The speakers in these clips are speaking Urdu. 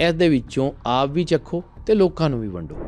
ਇਹਦੇ ਵਿੱਚੋਂ ਆਪ ਵੀ ਚੱਖੋ ਤੇ ਲੋਕਾਂ ਨੂੰ ਵੀ ਵੰਡੋ।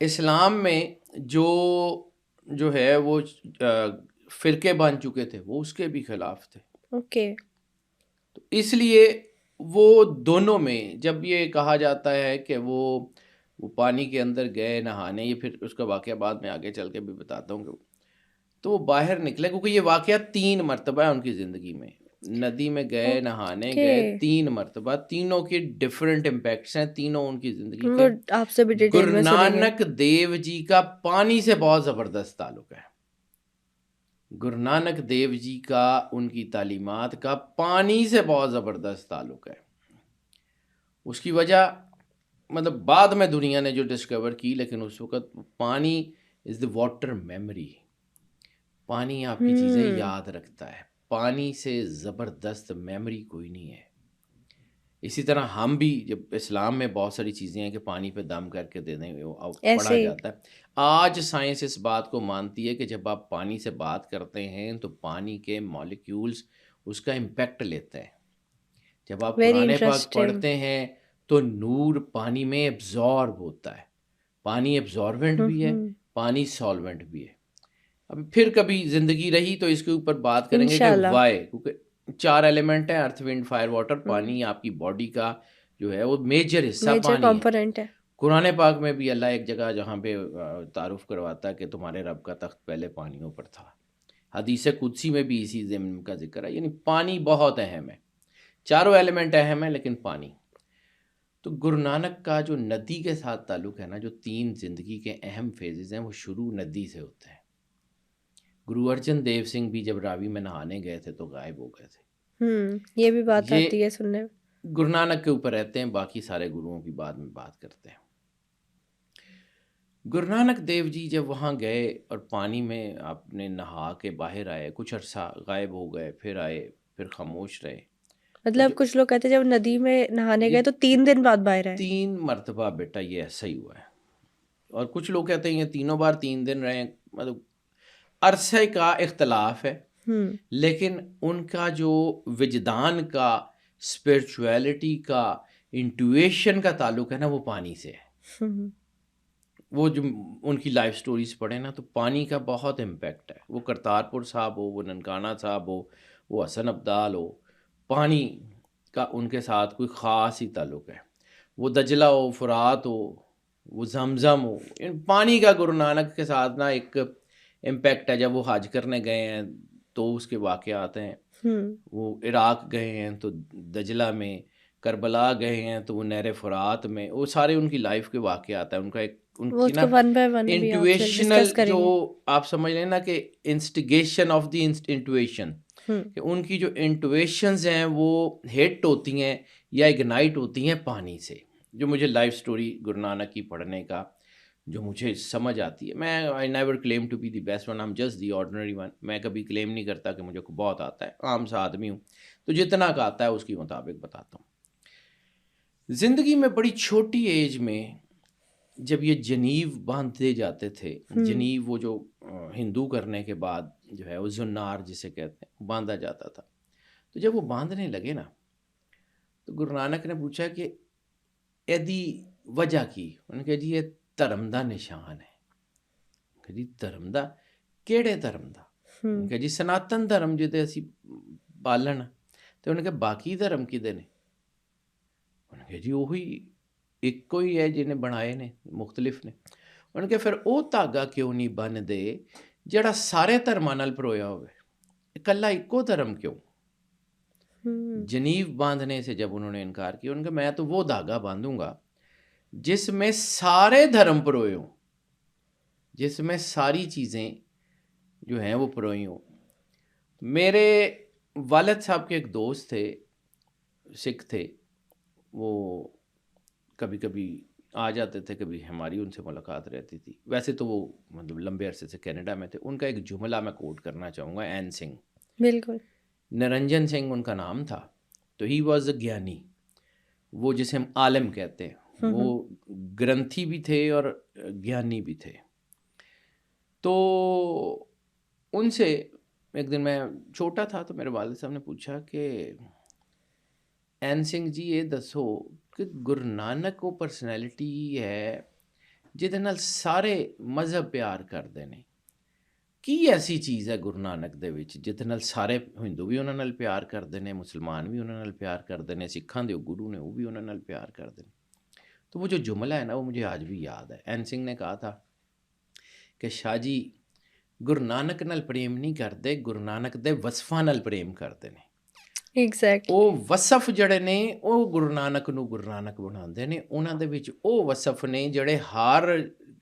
اسلام میں جو ہے وہ فرقے بن چکے تھے وہ اس کے بھی خلاف تھے. اوکے. تو اس لیے وہ دونوں میں جب یہ کہا جاتا ہے کہ وہ پانی کے اندر گئے نہانے، یہ پھر اس کا واقعہ بعد میں آگے چل کے بھی بتاتا ہوں کہ تو وہ باہر نکلے، کیونکہ یہ واقعہ 3 مرتبہ ہے ان کی زندگی میں. ندی میں گئے، نہانے گئے اوکے. 3 مرتبہ، تینوں کے ڈفرینٹ امپیکٹس ہیں، تینوں ان کی زندگی ہم کے. وہ آپ سے بھی ڈیٹیل گرو میں سنیں گے. نانک دیو جی کا پانی سے بہت زبردست تعلق ہے. گرو نانک دیو جی کا، ان کی تعلیمات کا پانی سے بہت زبردست تعلق ہے. اس کی وجہ مطلب بعد میں دنیا نے جو ڈسکور کی، لیکن اس وقت پانی از دا واٹر میموری. پانی آپ کی چیزیں یاد رکھتا ہے. پانی سے زبردست میموری کوئی نہیں ہے. اسی طرح ہم بھی جب اسلام میں بہت ساری چیزیں ہیں کہ پانی پہ دم کر کے دے دیں پڑھا ایسے جاتا ہے. آج سائنس اس بات کو مانتی ہے کہ جب آپ پانی سے بات کرتے ہیں تو پانی کے مالیکیولز اس کا امپیکٹ لیتے ہیں. جب آپ ویری قرآن پاک انٹرسٹنگ. پڑھتے ہیں تو نور پانی میں ایبزارب ہوتا ہے. پانی ایبزاربنٹ بھی ہے، پانی سالوینٹ بھی ہے. اب پھر کبھی زندگی رہی تو اس کے اوپر بات کریں گے کہ انشاءاللہ. وائی، کیونکہ 4 ایلیمنٹ ہیں، ارتھ ونڈ فائر واٹر. پانی آپ کی باڈی کا جو ہے وہ میجر حصہ میجر پانی ہے. کمپوننٹ ہے. قرآن پاک میں بھی اللہ ایک جگہ جہاں پہ تعارف کرواتا ہے کہ تمہارے رب کا تخت پہلے پانیوں پر تھا. حدیث قدسی میں بھی اسی ضمن کا ذکر ہے. یعنی پانی بہت اہم ہے. چاروں ایلیمنٹ اہم ہیں لیکن پانی. تو گرو نانک کا جو ندی کے ساتھ تعلق ہے نا، جو 3 زندگی کے اہم فیزز ہیں وہ شروع ندی سے ہوتے ہیں. گرو ارجن دیو سنگھ بھی جب راوی میں نہانے گئے تھے تو غائب ہو گئے تھے. یہ بھی بات یہ آتی ہے سننے میں. گرو نانک کے اوپر رہتے ہیں، باقی سارے گروؤں کی بعد میں بات کرتے ہیں. گرو نانک دیو جی جب وہاں گئے اور پانی میں آپ نے نہا کے باہر آئے، کچھ عرصہ غائب ہو گئے، پھر آئے، پھر خاموش رہے. مطلب کچھ لوگ کہتے ہیں جب ندی میں نہانے گئے تو 3 دن بعد باہر آئے. 3 مرتبہ بیٹا یہ ایسا ہی ہوا ہے. اور کچھ لوگ کہتے ہیں یہ تینوں بار 3 دن رہے. مطلب عرصے کا اختلاف ہے، لیکن ان کا جو وجدان کا، اسپرچویلٹی کا، انٹویشن کا تعلق ہے نا وہ پانی سے ہے. وہ جو ان کی لائف سٹوریز پڑھیں نا تو پانی کا بہت امپیکٹ ہے. وہ کرتارپور صاحب ہو، وہ ننکانہ صاحب ہو، وہ حسن عبدال ہو، پانی کا ان کے ساتھ کوئی خاص ہی تعلق ہے. وہ دجلہ ہو، فرات ہو، وہ زمزم ہو، پانی کا گرو نانک کے ساتھ نا ایک امپیکٹ ہے. جب وہ حج کرنے گئے ہیں تو اس کے واقعات ہیں. وہ عراق گئے ہیں تو دجلہ میں، کربلا گئے ہیں تو وہ نہر فرات میں، وہ سارے ان کی لائف کے واقعات ہیں. ان کا ایک ان کی نا ون بائی ون بھی آپ سے انٹویشنل، ڈسکس کریں جو گے. آپ سمجھ لیں نا کہ انسٹیگیشن آف دی انٹویشن، کہ ان کی جو انٹویشنز ہیں وہ ہٹ ہوتی ہیں یا اگنائٹ ہوتی ہیں پانی سے. جو مجھے لائف سٹوری گرو نانک کی پڑھنے کا جو مجھے سمجھ آتی ہے، میں I never claim to be the best one, I am just the ordinary one. میں کبھی کلیم نہیں کرتا کہ مجھے بہت آتا ہے، عام سا آدمی ہوں، تو جتنا کا آتا ہے اس کے مطابق بتاتا ہوں. زندگی میں بڑی چھوٹی ایج میں جب یہ جنیو باندھتے جاتے تھے، جنیو وہ جو ہندو کرنے کے بعد جو ہے وہ زنار جسے کہتے ہیں باندھا جاتا تھا. تو جب وہ باندھنے لگے نا تو گرو نانک نے پوچھا کہ ایدی وجہ کی. انہوں نے کہا جی یہ دھرم دا نشان ہے. کہ جی دھرم دا کیڑے دھرم دا؟ انہوں نے کہا جی سناتن دھرم جتے اسی پالن. تو انہوں نے کہا باقی دھرم کدے نے؟ انہوں نے کہا جی وہی ایک کوئی ہے جنہیں بنائے نے مختلف نے. انہوں نے کہا پھر وہ دھاگا کیوں نہیں بن دے جڑا سارے دھرماں نال پرویا ہوئے، اکلا ایکو دھرم کیوں؟ جنیو باندھنے سے جب انہوں نے انکار کیا، انہوں نے کہا میں تو وہ دھاگا باندھوں گا جس میں سارے دھرم پروئے ہوں، جس میں ساری چیزیں جو ہیں وہ پروئی ہوں. میرے والد صاحب کے ایک دوست تھے، سکھ تھے، وہ کبھی کبھی آ جاتے تھے، کبھی ہماری ان سے ملاقات رہتی تھی. ویسے تو وہ مطلب لمبے عرصے سے کینیڈا میں تھے. ان کا ایک جملہ میں کوٹ کرنا چاہوں گا، این سنگھ، بالکل. نرنجن سنگھ ان کا نام تھا. تو ہی واز اے گیانی، وہ جسے ہم عالم کہتے ہیں، وہ گرنتھی بھی تھے اور گیانی بھی تھے. تو ان سے ایک دن میں چھوٹا تھا تو میرے والد صاحب نے پوچھا کہ این سنگھ جی یہ دسو کہ گرو نانک وہ پرسنالٹی ہے ਜਿਹਦੇ ਨਾਲ ਸਾਰੇ ਮਜ਼ਹਬ ਪਿਆਰ ਕਰਦੇ ਨੇ। ਕੀ ਐਸੀ ਚੀਜ਼ ਹੈ ਗੁਰੂ ਨਾਨਕ ਦੇ ਵਿੱਚ ਜਿਹਦੇ ਨਾਲ ਸਾਰੇ ਹਿੰਦੂ ਵੀ ਉਹਨਾਂ ਨਾਲ ਪਿਆਰ ਕਰਦੇ ਨੇ, ਮੁਸਲਮਾਨ ਵੀ ਉਹਨਾਂ ਨਾਲ ਪਿਆਰ ਕਰਦੇ ਨੇ, ਸਿੱਖਾਂ ਦੇ ਗੁਰੂ ਨੇ ਉਹ ਵੀ ਉਹਨਾਂ ਨਾਲ ਪਿਆਰ ਕਰਦੇ ਨੇ। تو وہ جو جملہ ہے نا وہ مجھے آج بھی یاد ہے۔ این سنگھ نے کہا تھا کہ شاہ جی ਗੁਰੂ ਨਾਨਕ ਨਾਲ ਪ੍ਰੇਮ ਨਹੀਂ ਕਰਦੇ, ਗੁਰੂ ਨਾਨਕ ਦੇ ਵਸਫਾਂ ਨਾਲ ਪ੍ਰੇਮ ਕਰਦੇ ਨੇ। ایگزیکٹلی ਉਹ ਵਸਫ ਜਿਹੜੇ ਨੇ ਉਹ ਗੁਰੂ ਨਾਨਕ ਨੂੰ ਗੁਰੂ ਨਾਨਕ ਬਣਾਉਂਦੇ ਨੇ। ਉਹਨਾਂ ਦੇ ਵਿੱਚ ਉਹ ਵਸਫ ਨੇ ਜਿਹੜੇ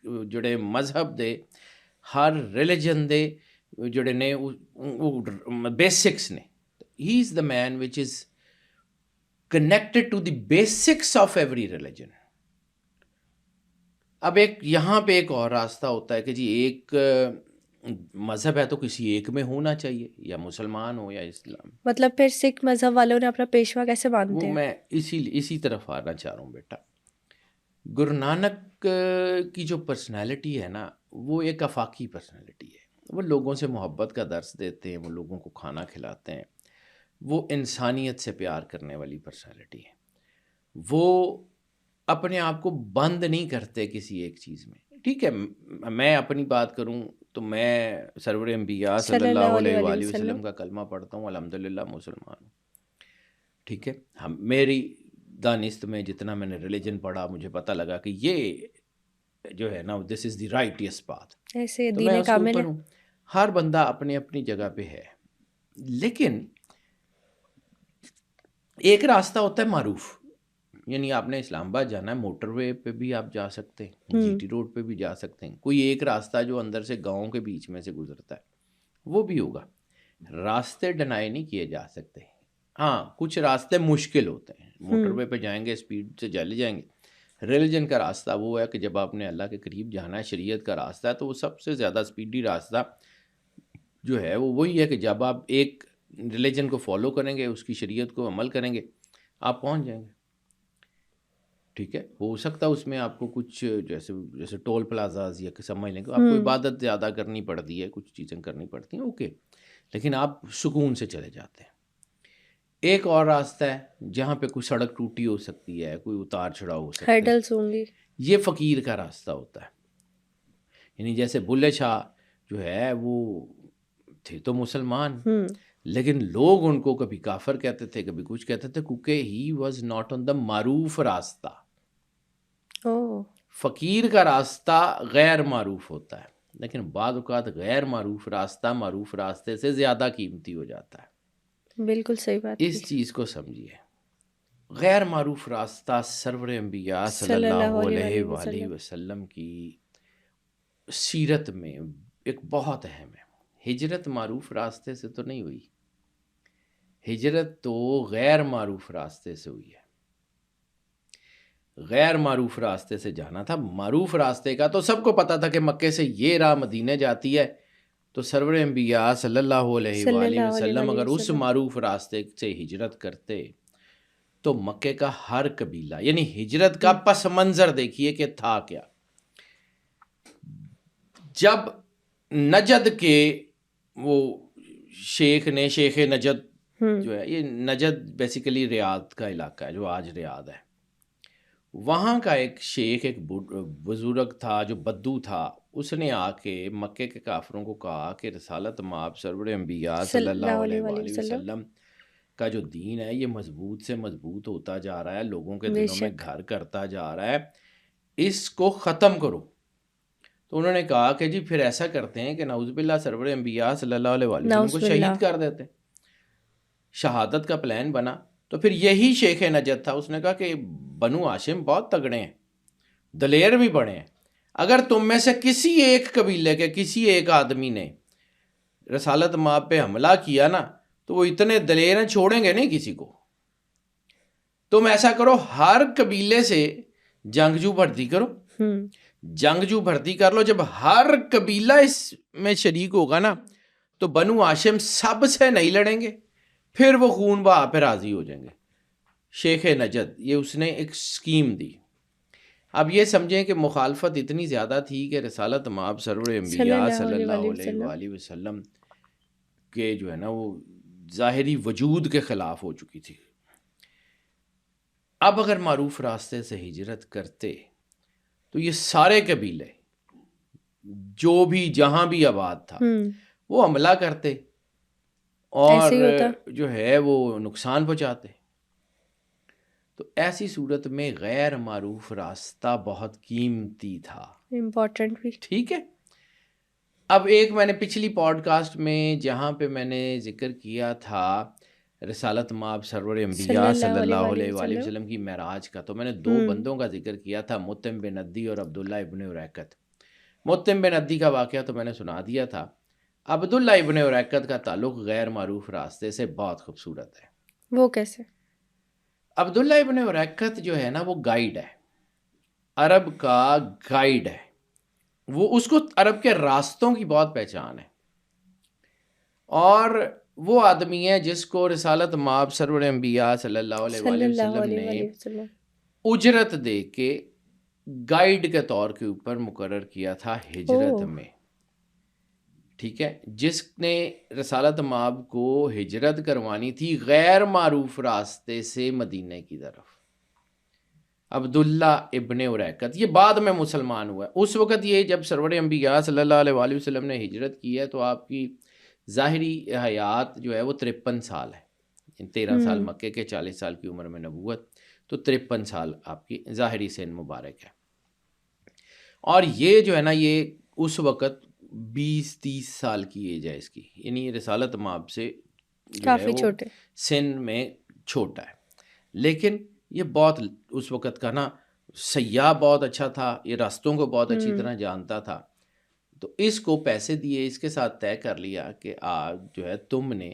ਜਿਹੜੇ ਮਜ਼ਹਬ ਦੇ, ਹਰ ਰਿਲੀਜਨ ਦੇ ਜਿਹੜੇ ਨੇ ਉਹ ਬੇਸਿਕਸ ਨੇ। ਹੀ is the man which is connected to the basics of every religion. اب یہاں پہ ایک اور راستہ ہوتا ہے کہ جی ایک مذہب ہے تو کسی ایک میں ہونا چاہیے، یا مسلمان ہو یا اسلام۔ مطلب پھر سکھ مذہب والوں نے اپنا پیشوا کیسے مانتے وہ ہیں؟ میں اسی طرف آنا چاہ رہا ہوں بیٹا۔ گرو نانک کی جو پرسنالٹی ہے نا وہ ایک آفاقی پرسنالٹی ہے۔ وہ لوگوں سے محبت کا درس دیتے ہیں، وہ لوگوں کو کھانا کھلاتے ہیں، وہ انسانیت سے پیار کرنے والی پرسنالٹی ہے۔ وہ اپنے آپ کو بند نہیں کرتے کسی ایک چیز میں۔ ٹھیک ہے، میں اپنی بات کروں تو میں سرور انبیاء صلی اللہ علیہ وآلہ وسلم کا کلمہ پڑھتا ہوں، الحمدللہ مسلمان ہوں۔ ٹھیک ہے، میری دانست میں جتنا میں نے ریلیجن پڑھا مجھے پتہ لگا کہ یہ جو ہے نا دس از دی رائٹیس پاتھ، ایسے تو میں دین اس کے کامل اوپر ہے۔ ہوں۔ ہر بندہ اپنی اپنی جگہ پہ ہے، لیکن ایک راستہ ہوتا ہے معروف، یعنی آپ نے اسلام آباد جانا ہے، موٹر وے پہ بھی آپ جا سکتے ہیں، جی ٹی روڈ پہ بھی جا سکتے ہیں۔ کوئی ایک راستہ جو اندر سے گاؤں کے بیچ میں سے گزرتا ہے وہ بھی ہوگا۔ راستے ڈینائی نہیں کیے جا سکتے۔ ہاں کچھ راستے مشکل ہوتے ہیں، موٹر وے پہ جائیں گے اسپیڈ سے چلے جائیں گے۔ ریلیجن کا راستہ وہ ہے کہ جب آپ نے اللہ کے قریب جانا ہے، شریعت کا راستہ ہے، تو وہ سب سے زیادہ اسپیڈی راستہ جو ہے وہ وہی ہے کہ جب آپ ایک ریلیجن کو فالو کریں گے، اس کی شریعت کو عمل کریں گے، آپ پہنچ جائیں گے۔ ٹھیک ہے، ہو سکتا ہے اس میں آپ کو کچھ جیسے ٹول پلازاز یا سمجھ لیں کہ آپ کو عبادت زیادہ کرنی پڑتی ہے، کچھ چیزیں کرنی پڑتی ہیں، اوکے، لیکن آپ سکون سے چلے جاتے ہیں۔ ایک اور راستہ ہے جہاں پہ کوئی سڑک ٹوٹی ہو سکتی ہے، کوئی اتار چڑھاؤ ہو سکتا ہے، ہرڈلز ہوں گی۔ یہ فقیر کا راستہ ہوتا ہے۔ یعنی جیسے بلے شاہ جو ہے وہ تھے تو مسلمان، لیکن لوگ ان کو کبھی کافر کہتے تھے، کبھی کچھ کہتے تھے، کیونکہ ہی واز ناٹ آن دا معروف راستہ۔ فقیر کا راستہ غیر معروف ہوتا ہے، لیکن بعض اوقات غیر معروف راستہ معروف راستے سے زیادہ قیمتی ہو جاتا ہے۔ بالکل صحیح بات۔ اس چیز کو سمجھیے، غیر معروف راستہ سرور انبیاء صلی اللہ علیہ وآلہ وسلم کی سیرت میں ایک بہت اہم ہے۔ ہجرت معروف راستے سے تو نہیں ہوئی، ہجرت تو غیر معروف راستے سے ہوئی ہے۔ غیر معروف راستے سے جانا تھا، معروف راستے کا تو سب کو پتا تھا کہ مکے سے یہ راہ مدینے جاتی ہے، تو سرور انبیاء صلی اللہ علیہ وآلہ وسلم اگر اس معروف راستے سے ہجرت کرتے تو مکے کا ہر قبیلہ، یعنی ہجرت کا پس منظر دیکھیے کہ تھا کیا۔ جب نجد کے وہ شیخ نجد جو ہے، یہ نجد بیسیکلی ریاض کا علاقہ ہے جو آج ریاض ہے، وہاں کا ایک شیخ، ایک بزرگ تھا جو بدو تھا، اس نے آ کے مکے کے کافروں کو کہا کہ رسالت مآب سرور انبیاء صلی اللہ علیہ وآلہ وسلم کا جو دین ہے یہ مضبوط سے مضبوط ہوتا جا رہا ہے، لوگوں کے دلوں میں گھر کرتا جا رہا ہے، اس کو ختم کرو۔ تو انہوں نے کہا کہ جی پھر ایسا کرتے ہیں کہ نعوذ باللہ سرور انبیاء صلی اللہ علیہ وآلہ وسلم کو شہید کر دیتے ہیں۔ شہادت کا پلان بنا، تو پھر یہی شیخ نجد تھا، اس نے کہا کہ بنو ہاشم بہت تگڑے ہیں، دلیر بھی بڑے ہیں، اگر تم میں سے کسی ایک قبیلے کے کسی ایک آدمی نے رسالت مآب پہ حملہ کیا نا تو وہ اتنے دلیر ہیں چھوڑیں گے نہیں کسی کو۔ تم ایسا کرو، ہر قبیلے سے جنگجو بھرتی کرو، جنگجو بھرتی کر لو، جب ہر قبیلہ اس میں شریک ہوگا نا تو بنو ہاشم سب سے نہیں لڑیں گے، پھر وہ خون بہا پہ راضی ہو جائیں گے۔ شیخ نجد، یہ اس نے ایک سکیم دی۔ اب یہ سمجھیں کہ مخالفت اتنی زیادہ تھی کہ رسالت مآب سرور انبیاء صلی اللہ علیہ وآلہ وسلم کے جو ہے نا وہ ظاہری وجود کے خلاف ہو چکی تھی۔ اب اگر معروف راستے سے ہجرت کرتے تو یہ سارے قبیلے جو بھی جہاں بھی آباد تھا وہ حملہ کرتے اور جو ہے وہ نقصان پہنچاتے. تو ایسی صورت میں غیر معروف راستہ بہت قیمتی تھا, امپورٹنٹ بھی. ٹھیک ہے. اب ایک میں نے پچھلی پوڈ کاسٹ میں جہاں پہ میں نے ذکر کیا تھا رسالت مآب سرور انبیاء صلی اللہ علیہ وآلہ وسلم کی معراج کا, تو میں نے 2 بندوں کا ذکر کیا تھا, مطعم بن عدی اور عبداللہ ابن اریقط. مطعم بن عدی کا واقعہ تو میں نے سنا دیا تھا. عبداللہ ابن اریقط کا تعلق غیر معروف راستے سے بہت خوبصورت ہے. وہ کیسے؟ عبداللہ ابن اریقط جو ہے نا وہ گائیڈ ہے, عرب کا گائیڈ ہے. وہ اس کو عرب کے راستوں کی بہت پہچان ہے, اور وہ آدمی ہے جس کو رسالت مآب سرور انبیاء صلی اللہ علیہ وآلہ وسلم نے اجرت دے کے گائیڈ کے طور کے اوپر مقرر کیا تھا ہجرت میں. ٹھیک ہے, جس نے رسالت مآب کو ہجرت کروانی تھی غیر معروف راستے سے مدینہ کی طرف. عبداللہ ابن اریقط یہ بعد میں مسلمان ہوا ہے. اس وقت یہ جب سرور انبیاء صلی اللہ علیہ وآلہ وسلم نے ہجرت کی ہے تو آپ کی ظاہری حیات جو ہے وہ 53 سال ہے. 13 سال مکے کے, 40 سال کی عمر میں نبوت, تو 53 سال آپ کی ظاہری سن مبارک ہے. اور یہ جو ہے نا یہ اس وقت 20-30 سال کی ایج ہے اس کی, یعنی رسالت مآب سے کافی چھوٹے سن میں چھوٹا ہے. لیکن یہ بہت اس وقت کا نا سیاح بہت اچھا تھا, یہ راستوں کو بہت اچھی طرح جانتا تھا. تو اس کو پیسے دیے, اس کے ساتھ طے کر لیا کہ آج جو ہے تم نے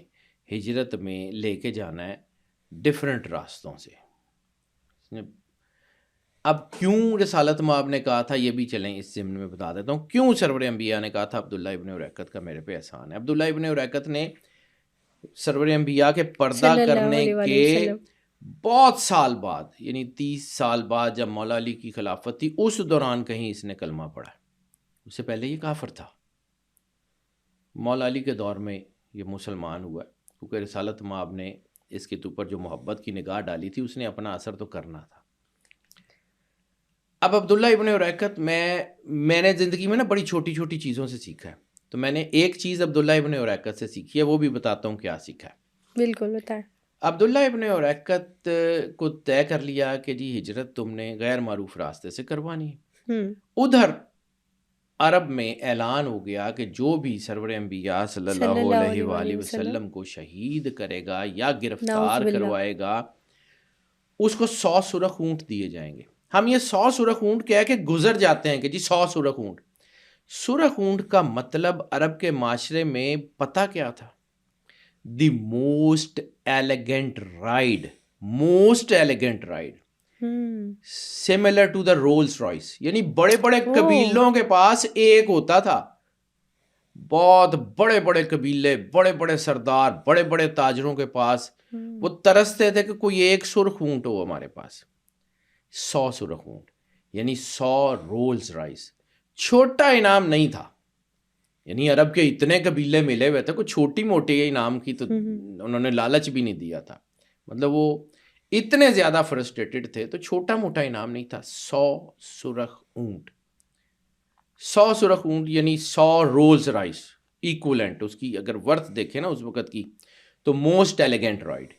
ہجرت میں لے کے جانا ہے ڈیفرنٹ راستوں سے. اب کیوں رسالت مآب نے کہا تھا یہ بھی چلیں اس ضمن میں بتا دیتا ہوں. کیوں سرور انبیاء نے کہا تھا عبداللہ ابن اریقط کا میرے پہ احسان ہے. عبداللہ ابن اریقط نے سرور انبیاء کے پردہ کرنے کے بہت سال بعد, یعنی 30 سال بعد جب مولا علی کی خلافت تھی, اس دوران کہیں اس نے کلمہ پڑھا. اس سے پہلے یہ کافر تھا. مولا علی کے دور میں یہ مسلمان ہوا کیونکہ رسالت مآب نے اس کے اوپر جو محبت کی نگاہ ڈالی تھی اس نے اپنا اثر تو کرنا تھا. اب عبداللہ ابن اریقط میں نے زندگی میں نا بڑی چھوٹی چھوٹی چیزوں سے سیکھا ہے. تو میں نے ایک چیز عبداللہ ابن اریقط سے سیکھی ہے, وہ بھی بتاتا ہوں کیا سیکھا ہے. بالکل بتائیں. عبداللہ ابن اریقط کو طے کر لیا کہ جی ہجرت تم نے غیر معروف راستے سے کروانی ہے. ادھر عرب میں اعلان ہو گیا کہ جو بھی سرور انبیاء صلی اللہ علیہ وآلہ وسلم کو شہید کرے گا یا گرفتار کروائے گا اس کو 100 سرخ اونٹ دیے جائیں گے. ہم یہ 100 سرخ اونٹ کہہ کے گزر جاتے ہیں کہ جی 100 سرخ اونٹ. سرخ اونٹ کا مطلب عرب کے معاشرے میں پتہ کیا تھا؟ The most elegant ride, most elegant ride, similar to the Rolls Royce. یعنی بڑے بڑے قبیلوں کے پاس ایک ہوتا تھا, بہت بڑے بڑے قبیلے, بڑے بڑے سردار, بڑے بڑے تاجروں کے پاس وہ ترستے تھے کہ کوئی ایک سرخ اونٹ ہو ہمارے پاس. 100 سرخ اونٹ یعنی 100 رولز رائس. چھوٹا انعام نہیں تھا, یعنی عرب کے اتنے قبیلے ملے ہوئے تھے, کوئی چھوٹی موٹی انعام کی تو انہوں نے لالچ بھی نہیں دیا تھا. مطلب وہ اتنے زیادہ فرسٹریٹڈ تھے تو چھوٹا موٹا انعام نہیں تھا. 100 سرخ اونٹ, 100 سرخ اونٹ یعنی 100 رولز رائس ایکولنٹ. اس کی اگر ورتھ دیکھیں نا اس وقت کی تو موسٹ ایلیگنٹ رائڈ.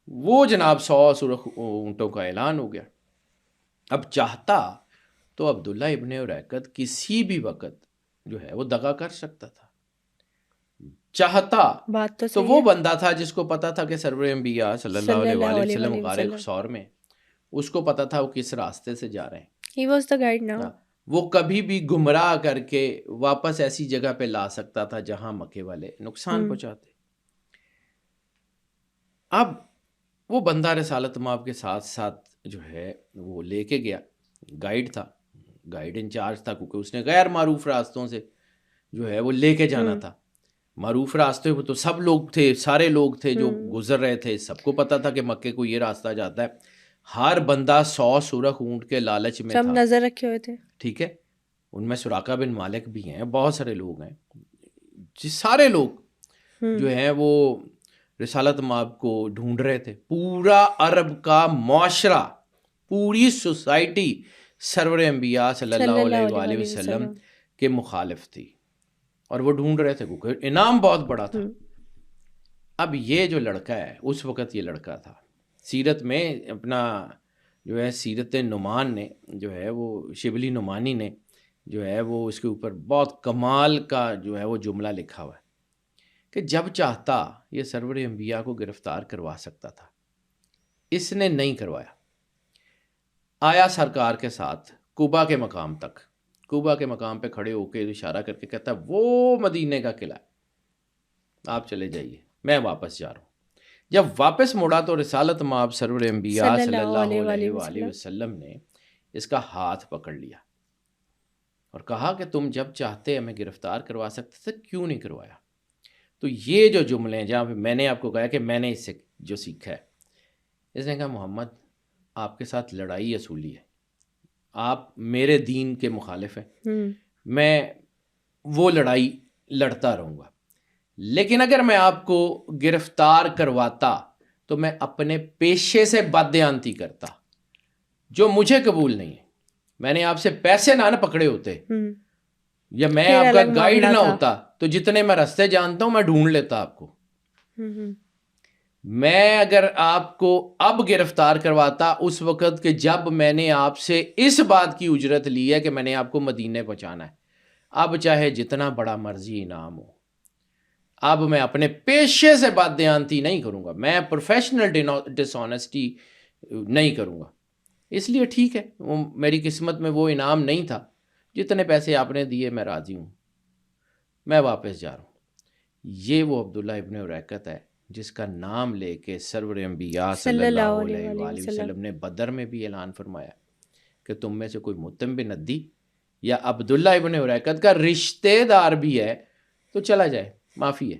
وہ جناب 100 سرخ اونٹوں کا اعلان ہو گیا. اب چاہتا تو عبداللہ ابن اریقط کسی بھی وقت جو ہے وہ دغا کر سکتا تھا. چاہتا تو وہ بندہ تھا جس کو پتا تھا کہ سرور انبیاء صلی اللہ علیہ وآلہ وسلم غار خسور میں, اس کو پتا تھا وہ کس راستے سے جا رہے ہیں. He was the guide now. وہ کبھی بھی گمراہ کر کے واپس ایسی جگہ پہ لا سکتا تھا جہاں مکے والے نقصان پہنچاتے. اب وہ بندہ رسالت مآب کے ساتھ ساتھ جو ہے وہ لے کے گیا, گائیڈ تھا, گائیڈ انچارج تھا, کیونکہ اس نے غیر معروف راستوں سے جو ہے وہ لے کے جانا تھا. معروف راستے وہ تو سب لوگ تھے, سارے لوگ تھے جو گزر رہے تھے, سب کو پتا تھا کہ مکے کو یہ راستہ جاتا ہے. ہر بندہ 100 سرخ اونٹ کے لالچ میں سب نظر رکھے ہوئے تھے. ٹھیک ہے, ان میں سراقہ بن مالک بھی ہیں, بہت سارے لوگ ہیں, سارے لوگ جو ہیں وہ رسالت مآب کو ڈھونڈ رہے تھے. پورا عرب کا معاشرہ, پوری سوسائٹی سرور انبیاء صلی اللہ علیہ وآلہ وسلم کے مخالف تھی، اور وہ ڈھونڈ رہے تھے کیونکہ انعام بہت بڑا تھا۔ اب یہ جو لڑکا ہے، اس وقت یہ لڑکا تھا، سیرت میں اپنا جو ہے سیرت نعمان نے جو ہے وہ شبلی نعمانی نے جو ہے وہ اس کے اوپر بہت کمال کا جو ہے وہ جملہ لکھا ہوا ہے کہ جب چاہتا یہ سرور انبیاء کو گرفتار کروا سکتا تھا، اس نے نہیں کروایا۔ آیا سرکار کے ساتھ کوبا کے مقام تک، کوبا کے مقام پہ کھڑے ہو کے اشارہ کر کے کہتا وہ مدینے کا قلعہ ہے، آپ چلے جائیے، میں واپس جا رہا ہوں۔ جب واپس مڑا تو رسالت مآب سرور انبیاء صلی اللہ علیہ وآلہ وسلم نے اس کا ہاتھ پکڑ لیا اور کہا کہ تم جب چاہتے ہمیں گرفتار کروا سکتے تھے، کیوں نہیں کروایا؟ تو یہ جو جملے ہیں جہاں پہ میں نے آپ کو کہا کہ میں نے اس سے جو سیکھا ہے، اس نے کہا محمد آپ کے ساتھ لڑائی اصولی ہے، آپ میرے دین کے مخالف ہیں، میں وہ لڑائی لڑتا رہوں گا، لیکن اگر میں آپ کو گرفتار کرواتا تو میں اپنے پیشے سے بددیانتی کرتا جو مجھے قبول نہیں ہے۔ میں نے آپ سے پیسے نہ پکڑے ہوتے یا میں آپ کا گائیڈ نہ ہوتا تو جتنے میں راستے جانتا ہوں میں ڈھونڈ لیتا آپ کو۔ میں اگر آپ کو اب گرفتار کرواتا اس وقت کہ جب میں نے آپ سے اس بات کی اجرت لی ہے کہ میں نے آپ کو مدینے پہنچانا ہے، اب چاہے جتنا بڑا مرضی انعام ہو، اب میں اپنے پیشے سے بددیانتی نہیں کروں گا، میں پروفیشنل ڈس آنیسٹی نہیں کروں گا، اس لیے ٹھیک ہے، وہ میری قسمت میں وہ انعام نہیں تھا، جتنے پیسے آپ نے دیے میں راضی ہوں، میں واپس جا رہا ہوں۔ یہ وہ عبداللہ ابن اریقط ہے جس کا نام لے کے سرور انبیاء صلی اللہ علیہ وآلہ وسلم نے بدر میں بھی اعلان فرمایا کہ تم میں سے کوئی متم بن ندی یا عبداللہ ابن اریقط کا رشتہ دار بھی ہے تو چلا جائے، معافی ہے۔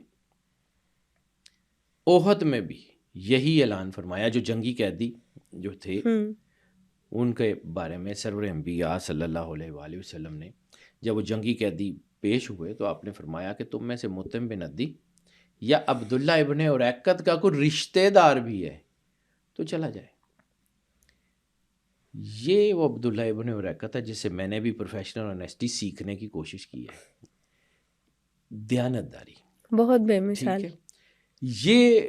احد میں بھی یہی اعلان فرمایا، جو جنگی قیدی جو تھے ان کے بارے میں سرور انبیاء صلی اللہ علیہ وآلہ وسلم نے جب وہ جنگی قیدی پیش ہوئے تو آپ نے فرمایا کہ تم میں سے متم بن ندی یا عبداللہ ابن اریقط کا کوئی رشتہ دار بھی ہے تو چلا جائے۔ یہ وہ عبداللہ ابن اریقط ہے جس سے میں نے بھی پروفیشنل آنیسٹی سیکھنے کی کوشش کی ہے، دیانتداری، بہت بے مثال۔ یہ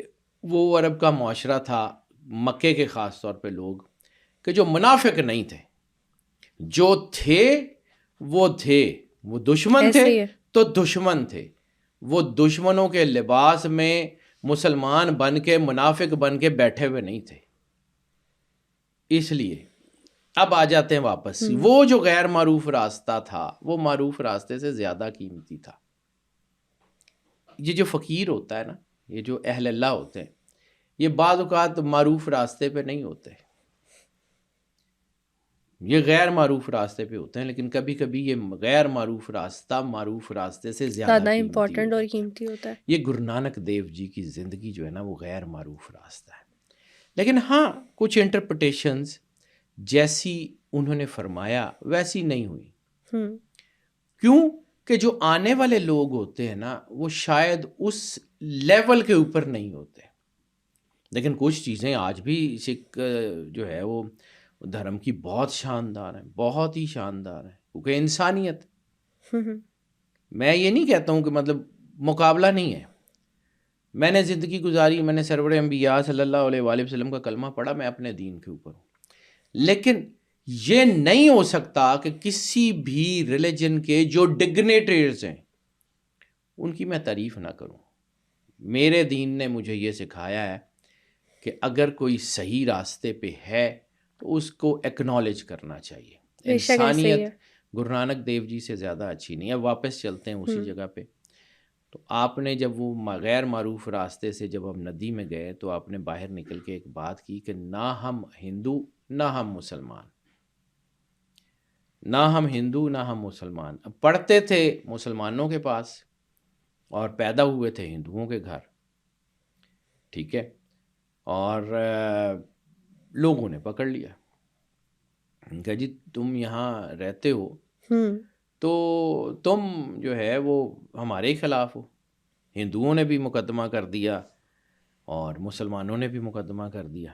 وہ عرب کا معاشرہ تھا، مکے کے خاص طور پہ لوگ کہ جو منافق نہیں تھے، جو تھے وہ دشمن تھے تو دشمن تھے، وہ دشمنوں کے لباس میں مسلمان بن کے منافق بن کے بیٹھے ہوئے نہیں تھے۔ اس لیے اب آ جاتے ہیں واپس، وہ جو غیر معروف راستہ تھا وہ معروف راستے سے زیادہ قیمتی تھا۔ یہ جو فقیر ہوتا ہے نا، یہ جو اہل اللہ ہوتے ہیں، یہ بعض اوقات معروف راستے پہ نہیں ہوتے، یہ غیر معروف راستے پہ ہوتے ہیں، لیکن کبھی کبھی یہ غیر معروف راستہ معروف راستے سے زیادہ امپورٹنٹ اور قیمتی ہوتا ہے۔ یہ گرو نانک دیو جی کی زندگی جو ہے نا وہ غیر معروف راستہ ہے، لیکن ہاں کچھ انٹرپریٹیشنز جیسی انہوں نے فرمایا ویسی نہیں ہوئی۔ کیوں کہ جو آنے والے لوگ ہوتے ہیں نا وہ شاید اس لیول کے اوپر نہیں ہوتے، لیکن کچھ چیزیں آج بھی سکھ جو ہے وہ دھرم کی بہت شاندار ہیں، بہت ہی شاندار ہیں، کیونکہ انسانیت، میں یہ نہیں کہتا ہوں کہ مطلب مقابلہ نہیں ہے، میں نے زندگی گزاری، میں نے سرور انبیاء صلی اللہ علیہ وآلہ وسلم کا کلمہ پڑھا، میں اپنے دین کے اوپر ہوں، لیکن یہ نہیں ہو سکتا کہ کسی بھی ریلیجن کے جو ڈگنیٹریز ہیں ان کی میں تعریف نہ کروں۔ میرے دین نے مجھے یہ سکھایا ہے کہ اگر کوئی صحیح راستے پہ ہے تو اس کو ایکنالج کرنا چاہیے۔ انسانیت گرو نانک دیو جی سے زیادہ اچھی نہیں ہے۔ واپس چلتے ہیں اسی جگہ پہ، تو آپ نے جب وہ غیر معروف راستے سے جب ہم ندی میں گئے تو آپ نے باہر نکل کے ایک بات کی کہ نہ ہم ہندو نہ ہم مسلمان، نہ ہم ہندو نہ ہم مسلمان، پڑھتے تھے مسلمانوں کے پاس اور پیدا ہوئے تھے ہندوؤں کے گھر، ٹھیک ہے، اور لوگوں نے پکڑ لیا کہ جی تم یہاں رہتے ہو تو تم جو ہے وہ ہمارے ہی خلاف ہو۔ ہندوؤں نے بھی مقدمہ کر دیا اور مسلمانوں نے بھی مقدمہ کر دیا۔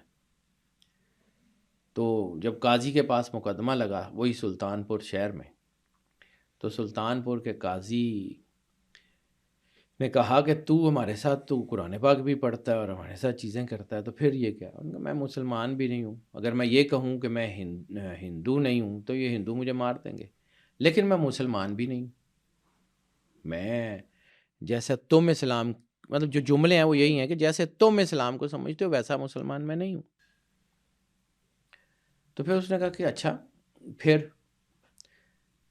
تو جب قاضی کے پاس مقدمہ لگا وہی سلطان پور شہر میں، تو سلطان پور کے قاضی نے کہا کہ تو ہمارے ساتھ تو قرآن پاک بھی پڑھتا ہے اور ہمارے ساتھ چیزیں کرتا ہے، تو پھر یہ کیا؟ انہوں نے کہا میں مسلمان بھی نہیں ہوں، اگر میں یہ کہوں کہ میں ہندو نہیں ہوں تو یہ ہندو مجھے مار دیں گے، لیکن میں مسلمان بھی نہیں ہوں، میں جیسا تم اسلام، مطلب جو جملے ہیں وہ یہی ہیں کہ جیسے تم اسلام کو سمجھتے ہو ویسا مسلمان میں نہیں ہوں۔ تو پھر اس نے کہا کہ اچھا، پھر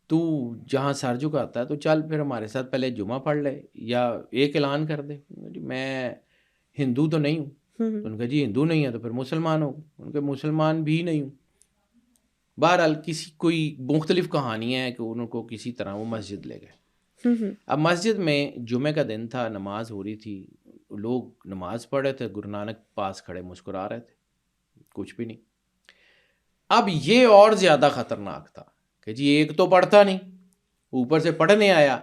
تو جہاں سر جھکاتا ہے تو چل پھر ہمارے ساتھ پہلے جمعہ پڑھ لے یا ایک اعلان کر دے، جی میں ہندو تو نہیں ہوں۔ تو ان کا جی ہندو نہیں ہے تو پھر مسلمان ہو، ان کے مسلمان بھی نہیں ہوں۔ بہرحال کسی کوئی مختلف کہانیاں ہیں کہ ان کو کسی طرح وہ مسجد لے گئے۔ اب مسجد میں جمعہ کا دن تھا، نماز ہو رہی تھی، لوگ نماز پڑھ رہے تھے، گرو نانک پاس کھڑے مسکرا رہے تھے، کچھ بھی نہیں۔ اب یہ اور زیادہ خطرناک تھا کہ جی ایک تو پڑھتا نہیں، اوپر سے پڑھنے آیا،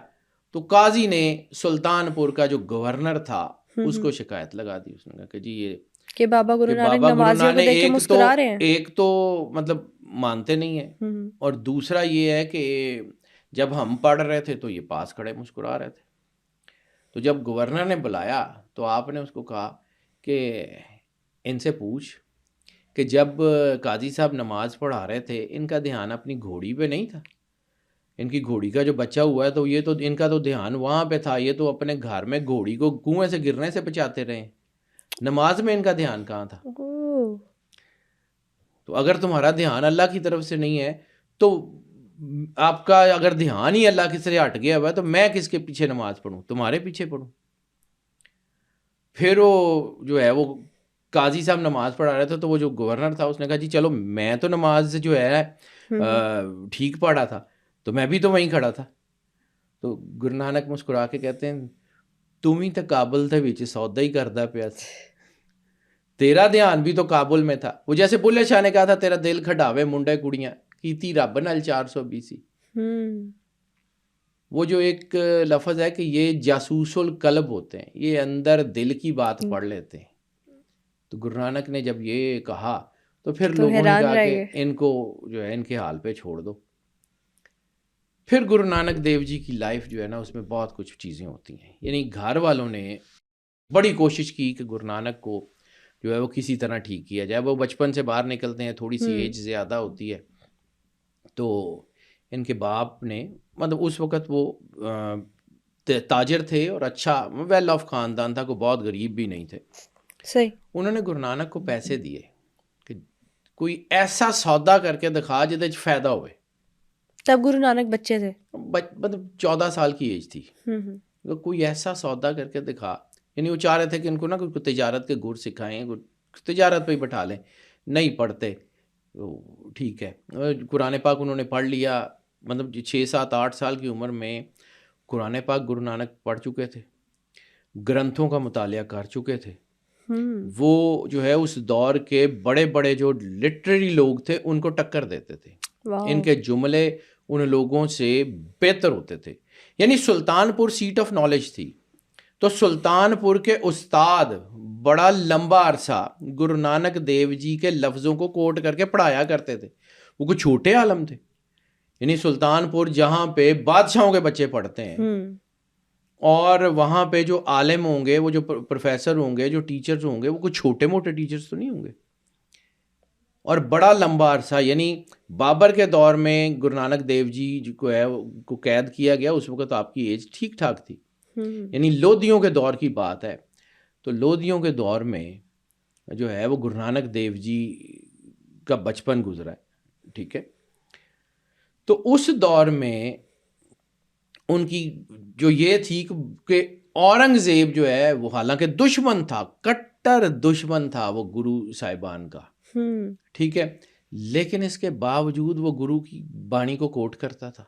تو قاضی نے سلطان پور کا جو گورنر تھا اس کو شکایت لگا دی۔ اس نے کہا کہ جی یہ کہ بابا گرو نانک نمازیوں کو دیکھ کے مسکرا رہے ہیں، ایک تو مطلب مانتے نہیں ہیں، اور دوسرا یہ ہے کہ جب ہم پڑھ رہے تھے تو یہ پاس کھڑے مسکرا رہے تھے۔ تو جب گورنر نے بلایا تو آپ نے اس کو کہا کہ ان سے پوچھ کہ جب قاضی صاحب نماز پڑھا رہے تھے ان کا دھیان اپنی گھوڑی پہ نہیں تھا؟ ان کی گھوڑی کا جو بچہ ہوا ہے تو یہ تو ان کا تو دھیان وہاں پہ تھا، یہ تو اپنے گھر میں گھوڑی کو کنویں سے گرنے سے بچاتے رہے، نماز میں ان کا دھیان کہاں تھا؟ تو اگر تمہارا دھیان اللہ کی طرف سے نہیں ہے تو آپ کا اگر دھیان ہی اللہ کی طرف ہٹ گیا ہوا ہے تو میں کس کے پیچھے نماز پڑھوں؟ تمہارے پیچھے پڑھوں؟ پھر وہ جو ہے وہ قاضی صاحب نماز پڑھا رہے تھے تو وہ جو گورنر تھا اس نے کہا جی چلو میں تو نماز جو ہے ٹھیک پڑھا تھا تو میں بھی تو وہیں کھڑا تھا۔ تو گرو نانک مسکرا کے کہتے ہیں تم ہی تو کابل تھے وچ سودا ہی کردا پیا سی، تیرا دھیان بھی تو کابل میں تھا۔ وہ جیسے بلے شاہ نے کہا تھا تیرا دل کھڈاوے منڈے کڑیاں کیتی رب نال 420۔ وہ جو ایک لفظ ہے کہ یہ جاسوس القلب ہوتے ہیں، یہ اندر دل کی بات پڑھ لیتے ہیں۔ تو گرو نانک نے جب یہ کہا تو پھر لوگوں نے کہا کہ ان کو جو ہے ان کے حال پہ چھوڑ دو۔ پھر گرو نانک دیو جی کی لائف جو ہے نا اس میں بہت کچھ چیزیں ہوتی ہیں، یعنی گھر والوں نے بڑی کوشش کی کہ گرو نانک کو جو ہے وہ کسی طرح ٹھیک کیا جائے۔ وہ بچپن سے باہر نکلتے ہیں، تھوڑی سی ایج زیادہ ہوتی ہے، تو ان کے باپ نے مطلب اس وقت وہ تاجر تھے اور اچھا ویل آف خاندان تھا، کوئی بہت غریب بھی نہیں تھے۔ صحیح۔ انہوں نے گرو نانک کو پیسے دیے کہ کوئی ایسا سودا کر کے دکھا جہدے فائدہ ہوئے۔ تب گرو نانک بچے تھے، مطلب 14 سال کی ایج تھی۔ کوئی ایسا سودا کر کے دکھا، یعنی وہ چاہ رہے تھے کہ ان کو نا کوئی تجارت کے گر سکھائیں، تجارت پہ ہی بٹھا لیں۔ نہیں پڑھتے، ٹھیک ہے، قرآن پاک انہوں نے پڑھ لیا، مطلب 6 7 8 سال کی عمر میں قرآن پاک گرو نانک پڑھ چکے تھے، گرنتھوں کا مطالعہ کر چکے تھے۔ وہ جو ہے اس دور کے بڑے بڑے جو لٹریری لوگ تھے ان کو ٹکر دیتے تھے، ان کے جملے ان لوگوں سے بہتر ہوتے تھے۔ یعنی سلطان پور سیٹ آف نالج تھی، تو سلطان پور کے استاد بڑا لمبا عرصہ گرو نانک دیو جی کے لفظوں کو کوٹ کر کے پڑھایا کرتے تھے۔ وہ کوئی چھوٹے عالم تھے، یعنی سلطان پور جہاں پہ بادشاہوں کے بچے پڑھتے ہیں اور وہاں پہ جو عالم ہوں گے، وہ جو پروفیسر ہوں گے، جو ٹیچرز ہوں گے، وہ کوئی چھوٹے موٹے ٹیچرز تو نہیں ہوں گے۔ اور بڑا لمبا عرصہ، یعنی بابر کے دور میں گرو نانک دیو جی کو ہے کو قید کیا گیا، اس وقت آپ کی ایج ٹھیک ٹھاک تھی، یعنی لودھیوں کے دور کی بات ہے۔ تو لودھیوں کے دور میں جو ہے وہ گرو نانک دیو جی کا بچپن گزرا ہے، ٹھیک ہے۔ تو اس دور میں ان کی جو یہ تھی کہ اورنگزیب جو ہے وہ حالانکہ دشمن تھا، کٹر دشمن تھا وہ گرو صاحبان کا، ٹھیک ہے، لیکن اس کے باوجود وہ گرو کی بانی کو کوٹ کرتا تھا۔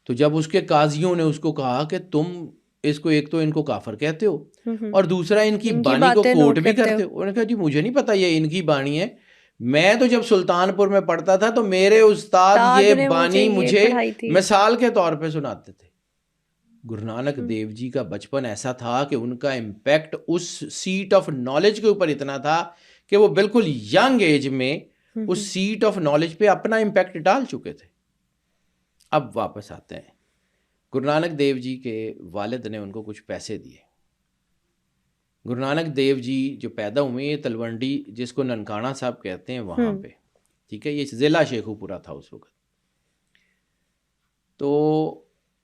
تو جب اس کے قاضیوں نے اس کو کہا کہ تم اس کو ایک تو ان کو کافر کہتے ہو اور دوسرا ان کی بانی کو کوٹ بھی کرتے ہو، انہوں نے کہا جی مجھے نہیں پتا یہ ان کی بانی ہے، میں تو جب سلطان پور میں پڑھتا تھا تو میرے استاد یہ بانی مجھے مثال کے طور پہ سناتے تھے۔ گرو نانک دیو جی کا بچپن ایسا تھا کہ ان کا امپیکٹ اس سیٹ آف نالج کے اوپر اتنا تھا کہ وہ بالکل ینگ ایج میں اس سیٹ آف نالج پہ اپنا امپیکٹ ڈال چکے تھے. اب واپس آتے ہیں. گرو نانک دیو جی کے والد نے ان کو کچھ پیسے دیے. گرو نانک دیو جی جو پیدا ہوئے یہ تلونڈی جس کو ننکانہ صاحب کہتے ہیں وہاں پہ, ٹھیک ہے, یہ ضلع شیخو پورہ تھا اس وقت. تو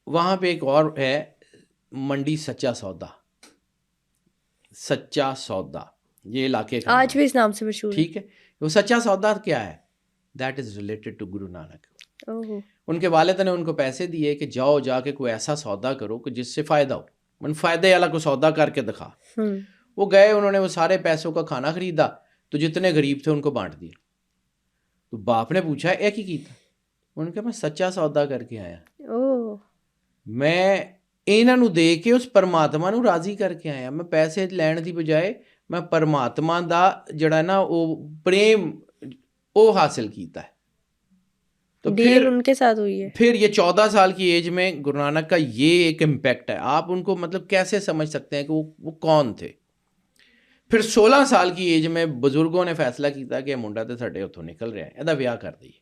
وہاں پہ ایک اور ہے منڈی سچا سودا, سچا سودا یہ علاقے کا آج بھی اس نام سے مشہور ہے. ٹھیک ہے. وہ سچا سودا کیا ہے؟ That is related to Guru Nanak. ان کے والد نے ان کو پیسے دیے کہ جاؤ جا کے کوئی ایسا سودا کرو کہ جس سے فائدہ ہو, من فائدے والا کو سودا کر کے دکھا. وہ گئے, انہوں نے وہ سارے پیسوں کا کھانا خریدا, تو جتنے غریب تھے ان کو بانٹ دیا. تو باپ نے پوچھا اے کی کیتا؟ انہوں نے کہا میں سچا سودا کر کے آیا, میں ਇਹਨਾਂ ਨੂੰ ਦੇ ਕੇ ਉਸ ਪਰਮਾਤਮਾ ਨੂੰ ਰਾਜ਼ੀ ਕਰਕੇ ਆਇਆ. ਮੈਂ ਪੈਸੇ ਲੈਣ ਦੀ ਬਜਾਏ ਮੈਂ ਪਰਮਾਤਮਾ ਦਾ ਜਿਹੜਾ ਨਾ ਉਹ ਪ੍ਰੇਮ ਉਹ ਹਾਸਿਲ ਕੀਤਾ ہے. تو ڈیل ان کے ساتھ ہوئی ہے. پھر یہ 14 سال کی ایج میں گرو نانک کا یہ ایک امپیکٹ ہے. آپ ان کو مطلب کیسے سمجھ سکتے ہیں کہ وہ کون تھے. پھر 16 سال کی ایج میں بزرگوں نے فیصلہ کیا کہ منڈا تو ساڈے اتوں نکل رہا ہے, ਇਹਦਾ ਵਿਆਹ کر دئیے.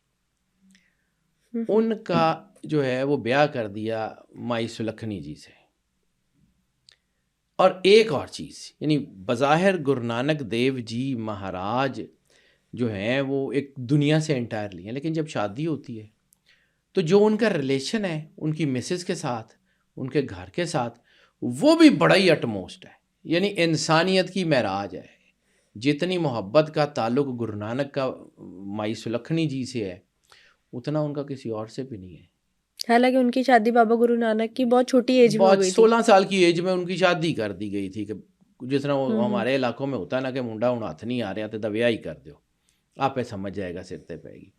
ان کا جو ہے وہ بیاہ کر دیا مائی سلکھنی جی سے. اور ایک اور چیز, یعنی بظاہر گرو نانک دیو جی مہاراج جو ہیں وہ ایک دنیا سے انٹائرلی ہیں, لیکن جب شادی ہوتی ہے تو جو ان کا ریلیشن ہے ان کی مسز کے ساتھ, ان کے گھر کے ساتھ, وہ بھی بڑا ہی اٹموسٹ ہے. یعنی انسانیت کی معراج ہے. جتنی محبت کا تعلق گرو نانک کا مائی سلکھنی جی سے ہے اتنا ان کا کسی اور سے بھی نہیں ہے. حالانکہ ان کی شادی بابا گرو نانک کی بہت چھوٹی ایج میں ہو گئی تھی. 16 سال کی ایج میں ان کی شادی کر دی گئی تھی. کہ جس طرح ہمارے علاقوں میں ہوتا ہے نا کہ منڈا ہوں ہاتھ نہیں آ رہا تو ویاہ ہی کر دو, آپ پہ سمجھ جائے گا, سر تے پائے گی.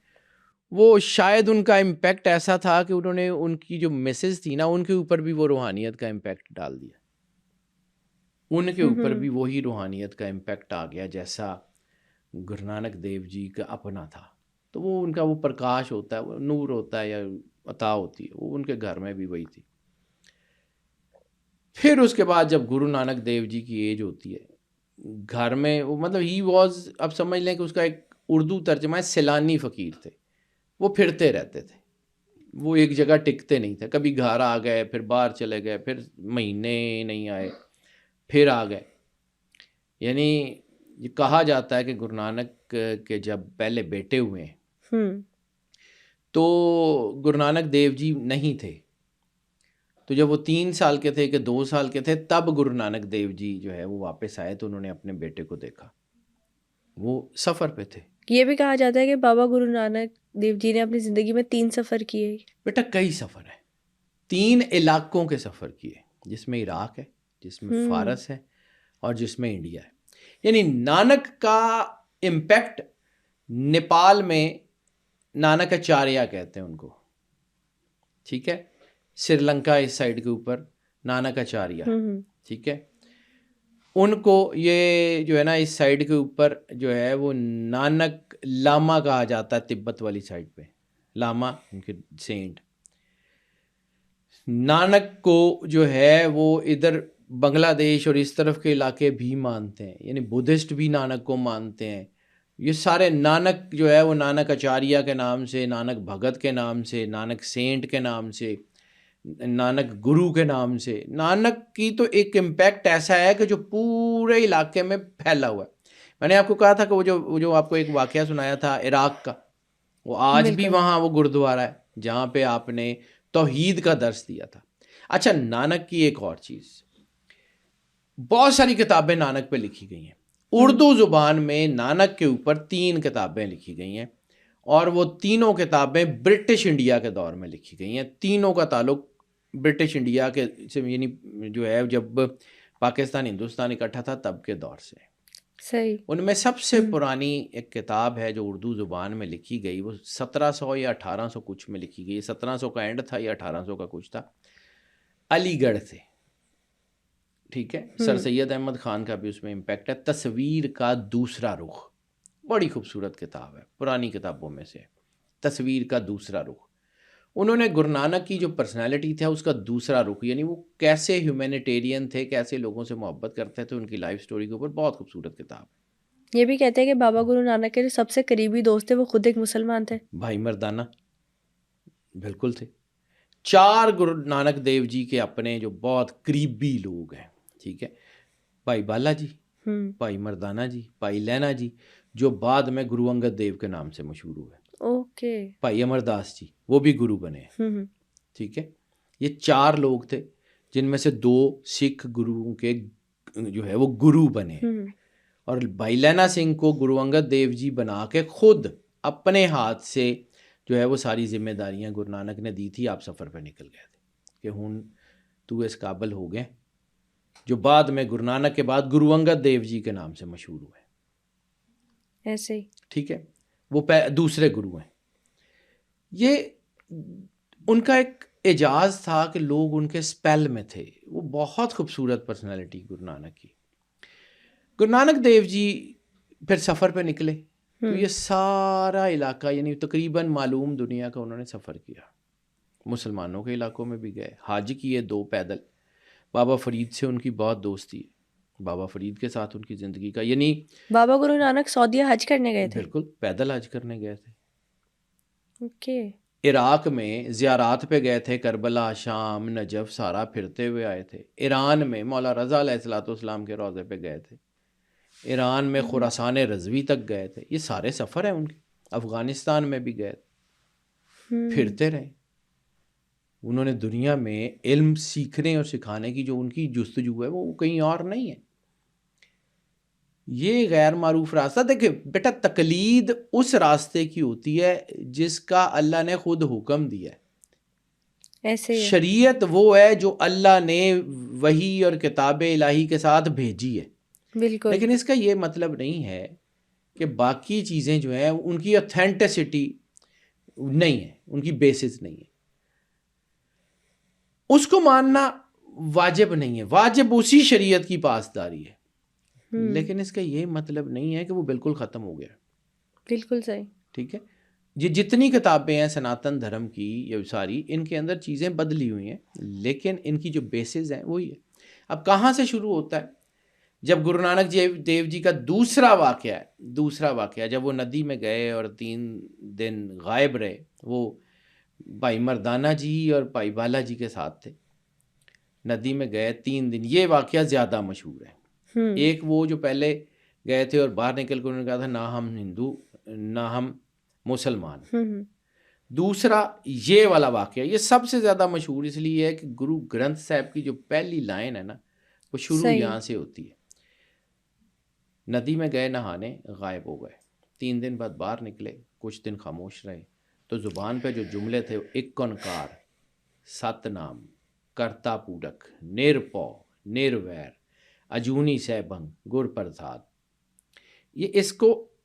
وہ شاید ان کا امپیکٹ ایسا تھا کہ انہوں نے ان کی جو مسز تھی نا ان کے اوپر بھی وہ روحانیت کا امپیکٹ ڈال دیا. ان کے اوپر بھی وہی روحانیت کا امپیکٹ آ گیا جیسا گرو نانک دیو جی کا اپنا تھا. تو وہ ان کا وہ پرکاش ہوتا ہے, وہ نور ہوتا ہے یا عطا ہوتی ہے, وہ ان کے گھر میں بھی وہی تھی. پھر اس کے بعد جب گرو نانک دیو جی کی ایج ہوتی ہے گھر میں, وہ مطلب ہی واز, اب سمجھ لیں کہ اس کا ایک اردو ترجمہ ہے سیلانی فقیر تھے. وہ پھرتے رہتے تھے, وہ ایک جگہ ٹکتے نہیں تھے. کبھی گھر آ گئے, پھر باہر چلے گئے, پھر مہینے نہیں آئے, پھر آ گئے. یعنی یہ کہا جاتا ہے کہ گرو نانک کے جب پہلے بیٹے ہوئے تو گرو نانک دیو جی نہیں تھے. تو جب وہ 3 سال کے تھے کہ 2 سال کے تھے تب گرو نانک دیو جی جو ہے وہ واپس آئے تو انہوں نے اپنے بیٹے کو دیکھا. وہ سفر پہ تھے. یہ بھی کہا جاتا ہے کہ بابا گرو نانک دیو جی نے اپنی زندگی میں 3 سفر کیے. بیٹا کئی سفر ہیں, 3 علاقوں کے سفر کیے, جس میں عراق ہے, جس میں فارس ہے, اور جس میں انڈیا ہے. یعنی نانک کا امپیکٹ نیپال میں نانک اچاریہ کہتے ہیں ان کو, ٹھیک ہے, سری لنکا اس سائڈ کے اوپر نانک اچاریہ, ٹھیک ہے. ان کو یہ جو ہے نا اس سائڈ کے اوپر جو ہے وہ نانک لاما کہا جاتا ہے, تبت والی سائڈ پہ لاما ان کے سینٹ. نانک کو جو ہے وہ ادھر بنگلہ دیش اور اس طرف کے علاقے بھی مانتے ہیں, یعنی بدھسٹ بھی نانک کو مانتے ہیں. یہ سارے نانک جو ہے وہ نانک اچاریہ کے نام سے, نانک بھگت کے نام سے, نانک سینٹ کے نام سے, نانک گرو کے نام سے. نانک کی تو ایک امپیکٹ ایسا ہے کہ جو پورے علاقے میں پھیلا ہوا ہے. میں نے آپ کو کہا تھا کہ وہ جو آپ کو ایک واقعہ سنایا تھا عراق کا, وہ آج بھی وہاں وہ گردوارہ ہے جہاں پہ آپ نے توحید کا درس دیا تھا. اچھا, نانک کی ایک اور چیز, بہت ساری کتابیں نانک پہ لکھی گئی ہیں. اردو زبان میں نانک کے اوپر 3 کتابیں لکھی گئی ہیں, اور وہ تینوں کتابیں برٹش انڈیا کے دور میں لکھی گئی ہیں. تینوں کا تعلق برٹش انڈیا کے سے, یعنی جو ہے جب پاکستان ہندوستان اکٹھا تھا تب کے دور سے. صحیح. ان میں سب سے پرانی ایک کتاب ہے جو اردو زبان میں لکھی گئی, وہ 1700 یا 1800 کچھ میں لکھی گئی. 1700 کا اینڈ تھا یا 1800 کا کچھ تھا, علی گڑھ سے, ٹھیک ہے. سر سید احمد خان کا بھی اس میں امپیکٹ ہے. تصویر کا دوسرا رخ, بڑی خوبصورت کتاب ہے, پرانی کتابوں میں سے. تصویر کا دوسرا رخ, انہوں نے گرو نانک کی جو پرسنالٹی تھا اس کا دوسرا رخ, یعنی وہ کیسے ہیومینیٹیرین تھے, کیسے لوگوں سے محبت کرتے تھے, ان کی لائف سٹوری کے اوپر بہت خوبصورت کتاب ہے. یہ بھی کہتے ہیں کہ بابا گرو نانک کے جو سب سے قریبی دوست تھے وہ خود ایک مسلمان تھے. بھائی مردانہ بالکل تھے. 4 گرو نانک دیو جی کے اپنے جو بہت قریبی لوگ ہیں, ٹھیک ہے, بھائی بالا جی, بھائی مردانہ جی, بھائی لینا جی, جو بعد میں گرو انگد دیو کے نام سے مشہور ہوئے. اوکے. بھائی امر داس جی, وہ بھی گرو بنے ہیں, ٹھیک ہے. یہ 4 لوگ تھے جن میں سے 2 سکھ گروؤں کے جو ہے وہ گرو بنے, اور بھائی لینا سنگھ کو گرو انگد دیو جی بنا کے خود اپنے ہاتھ سے جو ہے وہ ساری ذمہ داریاں گرو نانک نے دی تھی. آپ سفر پہ نکل گئے تھے کہ ہوں تو اس قابل ہو گئے, جو بعد میں گرو نانک کے بعد گرو انگد دیو جی کے نام سے مشہور ہوئے. ایسے ہی, ٹھیک ہے, وہ دوسرے گرو ہیں. یہ ان کا ایک اعجاز تھا کہ لوگ ان کے سپیل میں تھے. وہ بہت خوبصورت پرسنالٹی گرو نانک کی. گرو نانک دیو جی پھر سفر پہ نکلے تو یہ سارا علاقہ یعنی تقریباً معلوم دنیا کا انہوں نے سفر کیا. مسلمانوں کے علاقوں میں بھی گئے, حج کیے 2 پیدل. بابا فرید سے ان کی بہت دوستی ہے, بابا فرید کے ساتھ ان کی زندگی کا, یعنی بابا گرو نانک سعودیہ حج کرنے گئے تھے. بالکل پیدل حج کرنے گئے تھے. اوکے. عراق میں زیارات پہ گئے تھے, کربلا, شام, نجف سارا پھرتے ہوئے آئے تھے. ایران میں مولا رضا علیہ الصلوۃ والسلام کے روضے پہ گئے تھے. ایران میں خراسان رضوی تک گئے تھے. یہ سارے سفر ہیں ان کے. افغانستان میں بھی گئے تھے, پھرتے رہے. انہوں نے دنیا میں علم سیکھنے اور سکھانے کی جو ان کی جستجو ہے وہ کہیں اور نہیں ہے. یہ غیر معروف راستہ, دیکھیں بیٹا, تقلید اس راستے کی ہوتی ہے جس کا اللہ نے خود حکم دیا ہے. ایسے ہی شریعت وہ ہے جو اللہ نے وحی اور کتاب الہی کے ساتھ بھیجی ہے. بالکل. لیکن اس کا یہ مطلب نہیں ہے کہ باقی چیزیں جو ہیں ان کی اوتھینٹسٹی نہیں ہے, ان کی بیسس نہیں ہے. اس کو ماننا واجب نہیں ہے, واجب اسی شریعت کی پاسداری ہے. لیکن اس کا یہ مطلب نہیں ہے کہ وہ بالکل ختم ہو گیا. بالکل صحیح. ٹھیک ہے, یہ جتنی کتابیں ہیں سناتن دھرم کی یہ ساری, ان کے اندر چیزیں بدلی ہوئی ہیں لیکن ان کی جو بیسز ہیں وہی ہے. اب کہاں سے شروع ہوتا ہے؟ جب گرو نانک دیو جی کا دوسرا واقعہ جب وہ ندی میں گئے اور 3 دن غائب رہے, وہ بھائی مردانہ جی اور بھائی بالا جی کے ساتھ تھے. ندی میں گئے 3 دن, یہ واقعہ زیادہ مشہور ہے. ایک وہ جو پہلے گئے تھے اور باہر نکل کے انہوں نے کہا تھا نہ ہم ہندو نہ ہم مسلمان. دوسرا یہ والا واقعہ, یہ سب سے زیادہ مشہور اس لیے ہے کہ گرو گرنتھ صاحب کی جو پہلی لائن ہے نا وہ شروع یہاں سے ہوتی ہے. ندی میں گئے نہانے, غائب ہو گئے. 3 دن بعد باہر نکلے, کچھ دن خاموش رہے تو زبان پہ جو جملے تھے, ایک انکار, 7 نام, کرتا پورک, نرپو, نرویر, اجونی سیبنگ, گر پرساد. یہ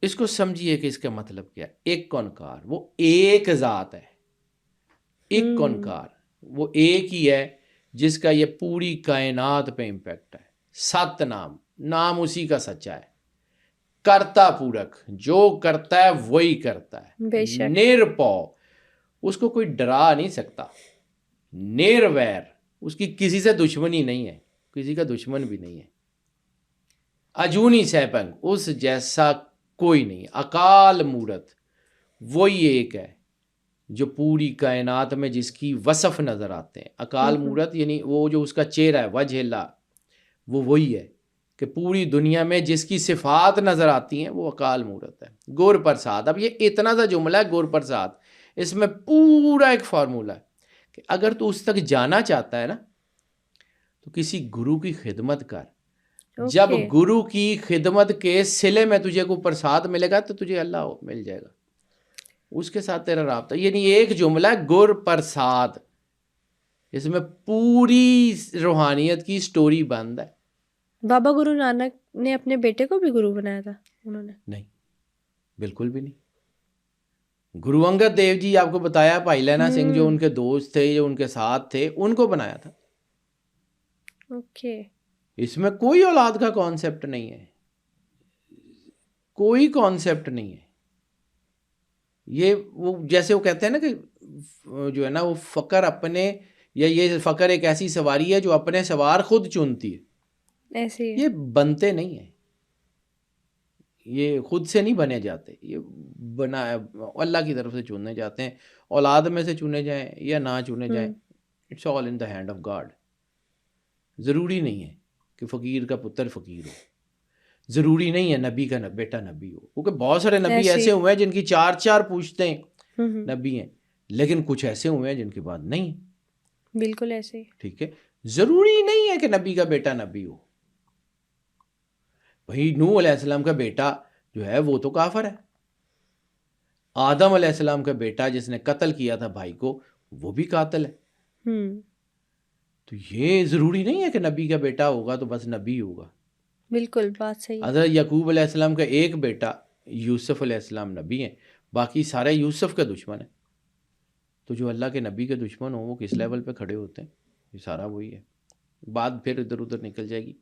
اس کو سمجھیے کہ اس کا مطلب کیا ہے. ایک انکار, وہ ایک ذات ہے. ایک انکار, وہ ایک ہی ہے جس کا یہ پوری کائنات پہ امپیکٹ ہے. 7 نام, نام اسی کا سچا ہے. کرتا پورک, جو کرتا ہے وہی کرتا ہے. نرپو, اس کو کوئی ڈرا نہیں سکتا. نرویر, اس کی کسی سے دشمنی نہیں ہے, کسی کا دشمن بھی نہیں ہے. اجونی سیپنگ, اس جیسا کوئی نہیں. اکال مورت, وہی ایک ہے جو پوری کائنات میں جس کی وصف نظر آتے ہیں. اکال مورت یعنی وہ جو اس کا چہرہ ہے, وجہ اللہ, وہ وہی ہے کہ پوری دنیا میں جس کی صفات نظر آتی ہیں وہ اکال مورت ہے. گر پرساد, اب یہ اتنا سا جملہ ہے گر پرساد, اس میں پورا ایک فارمولہ ہے کہ اگر تو اس تک جانا چاہتا ہے نا تو کسی گرو کی خدمت کر. جب گرو کی خدمت کے صلے میں تجھے کو پرساد ملے گا تو تجھے اللہ مل جائے گا, اس کے ساتھ تیرا رابطہ. یعنی ایک جملہ ہے گر پرساد, اس میں پوری روحانیت کی سٹوری بند ہے. بابا گرو نانک نے اپنے بیٹے کو بھی گرو بنایا تھا انہوں نے؟ نہیں, بالکل بھی نہیں. گرو انگد دیو جی آپ کو بتایا, بھائی لینا سنگھ جو ان کے دوست تھے, جو ان کے ساتھ تھے, ان کو بنایا تھا. اوکے. اس میں کوئی اولاد کا کانسیپٹ نہیں ہے, کوئی کانسیپٹ نہیں ہے. یہ وہ جیسے وہ کہتے ہیں نا کہ جو ہے نا وہ فقر اپنے, یا یہ فقر ایک ایسی سواری ہے جو اپنے سوار خود چنتی ہے. ایسے یہ بنتے نہیں ہیں. یہ خود سے نہیں بنے جاتے، یہ بنا اللہ کی طرف سے چنے جاتے ہیں. اولاد میں سے چنے جائیں یا نہ چنے جائیں، it's all in the hand of God. ضروری نہیں ہے کہ فقیر کا پتر فقیر ہو، ضروری نہیں ہے نبی کا بیٹا نبی ہو، کیونکہ بہت سارے نبی ایسے ہوئے ہیں جن کی 4 پوچھتے نبی ہیں، لیکن کچھ ایسے ہوئے ہیں جن کے بعد نہیں. بالکل ایسے ہی. ٹھیک ہے، ضروری نہیں ہے کہ نبی کا بیٹا نبی ہو. بھائی نوح علیہ السلام کا بیٹا جو ہے وہ تو کافر ہے، آدم علیہ السلام کا بیٹا جس نے قتل کیا تھا بھائی کو وہ بھی قاتل ہے. تو یہ ضروری نہیں ہے کہ نبی کا بیٹا ہوگا تو بس نبی ہوگا. بالکل بات صحیح. حضرت یعقوب علیہ السلام کا ایک بیٹا یوسف علیہ السلام نبی ہیں، باقی سارے یوسف کا دشمن ہیں. تو جو اللہ کے نبی کے دشمن ہوں وہ کس لیول پہ کھڑے ہوتے ہیں؟ یہ سارا وہی ہے. بات پھر ادھر ادھر نکل جائے گی.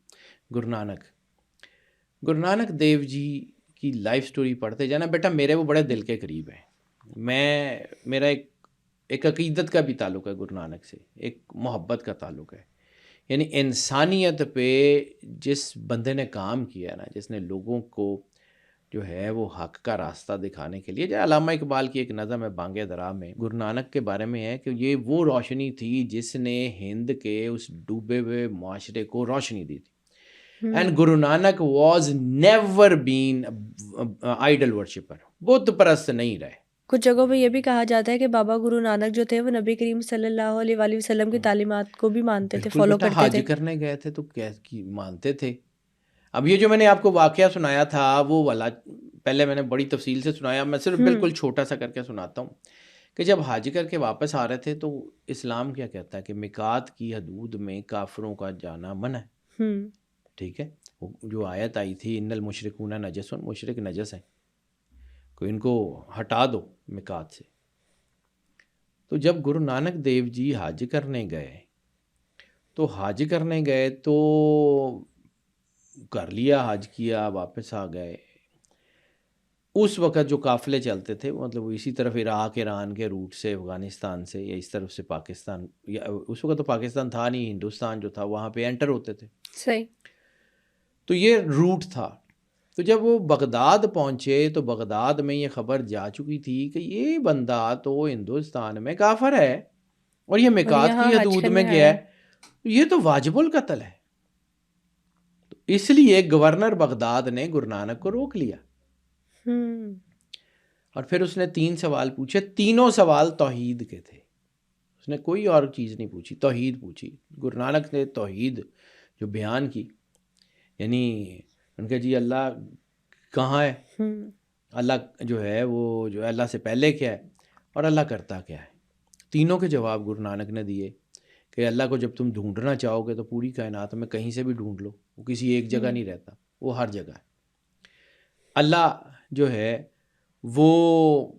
گرو نانک دیو جی کی لائف سٹوری پڑھتے جانا بیٹا، میرے وہ بڑے دل کے قریب ہیں. میرا ایک عقیدت کا بھی تعلق ہے گرو نانک سے، ایک محبت کا تعلق ہے. یعنی انسانیت پہ جس بندے نے کام کیا نا، جس نے لوگوں کو جو ہے وہ حق کا راستہ دکھانے کے لیے، جو علامہ اقبال کی ایک نظم ہے بانگ درا میں، گرو نانک کے بارے میں ہے کہ یہ وہ روشنی تھی جس نے ہند کے اس ڈوبے ہوئے معاشرے کو روشنی دی تھی. And Guru Nanak was never been idol worshipper, بت پرست نہیں رہے. کچھ جگہوں پہ یہ بھی کہا جاتا ہے کہ بابا گرو نانک جو تھے وہ نبی کریم صلی اللہ علیہ وآلہ وسلم کی تعلیمات کو بھی مانتے تھے، فالو کرتے تھے. حج کرنے گئے تھے تو مانتے تھے. اب یہ جو میں نے آپ کو واقعہ سنایا تھا وہ والا پہلے میں نے بڑی تفصیل سے سنایا، میں صرف بالکل چھوٹا سا کر کے سناتا ہوں کہ جب حج کر کے واپس آ رہے تھے تو اسلام کیا کہتا ہے کہ میقات کی حدود میں کافروں کا جانا منع ہے. ٹھیک ہے، جو آیت آئی تھی ان المشرکون نجس، مشرک نجس ہیں، کو ان کو ہٹا دو میقات سے. تو جب گرو نانک دیو جی حج کرنے گئے تو کر لیا، حج کیا، واپس آ گئے. اس وقت جو قافلے چلتے تھے مطلب وہ اسی طرف عراق ایران کے روٹ سے، افغانستان سے یا اس طرف سے پاکستان، یا اس وقت تو پاکستان تھا نہیں، ہندوستان جو تھا وہاں پہ انٹر ہوتے تھے. صحیح. تو یہ روٹ تھا. تو جب وہ بغداد پہنچے تو بغداد میں یہ خبر جا چکی تھی کہ یہ بندہ تو ہندوستان میں کافر ہے اور یہ میقات کی حدود میں گیا ہے، یہ تو واجب القتل ہے. تو اس لیے گورنر بغداد نے گرو نانک کو روک لیا اور پھر اس نے 3 سوال پوچھے. تینوں سوال توحید کے تھے، اس نے کوئی اور چیز نہیں پوچھی، توحید پوچھی. گرو نانک نے توحید جو بیان کی، یعنی ان کا جی اللہ کہاں ہے، اللہ جو ہے وہ جو اللہ سے پہلے کیا ہے اور اللہ کرتا کیا ہے. تینوں کے جواب گرو نانک نے دیے کہ اللہ کو جب تم ڈھونڈنا چاہو گے تو پوری کائنات میں کہیں سے بھی ڈھونڈ لو، وہ کسی ایک جگہ نہیں رہتا، وہ ہر جگہ ہے. اللہ جو ہے وہ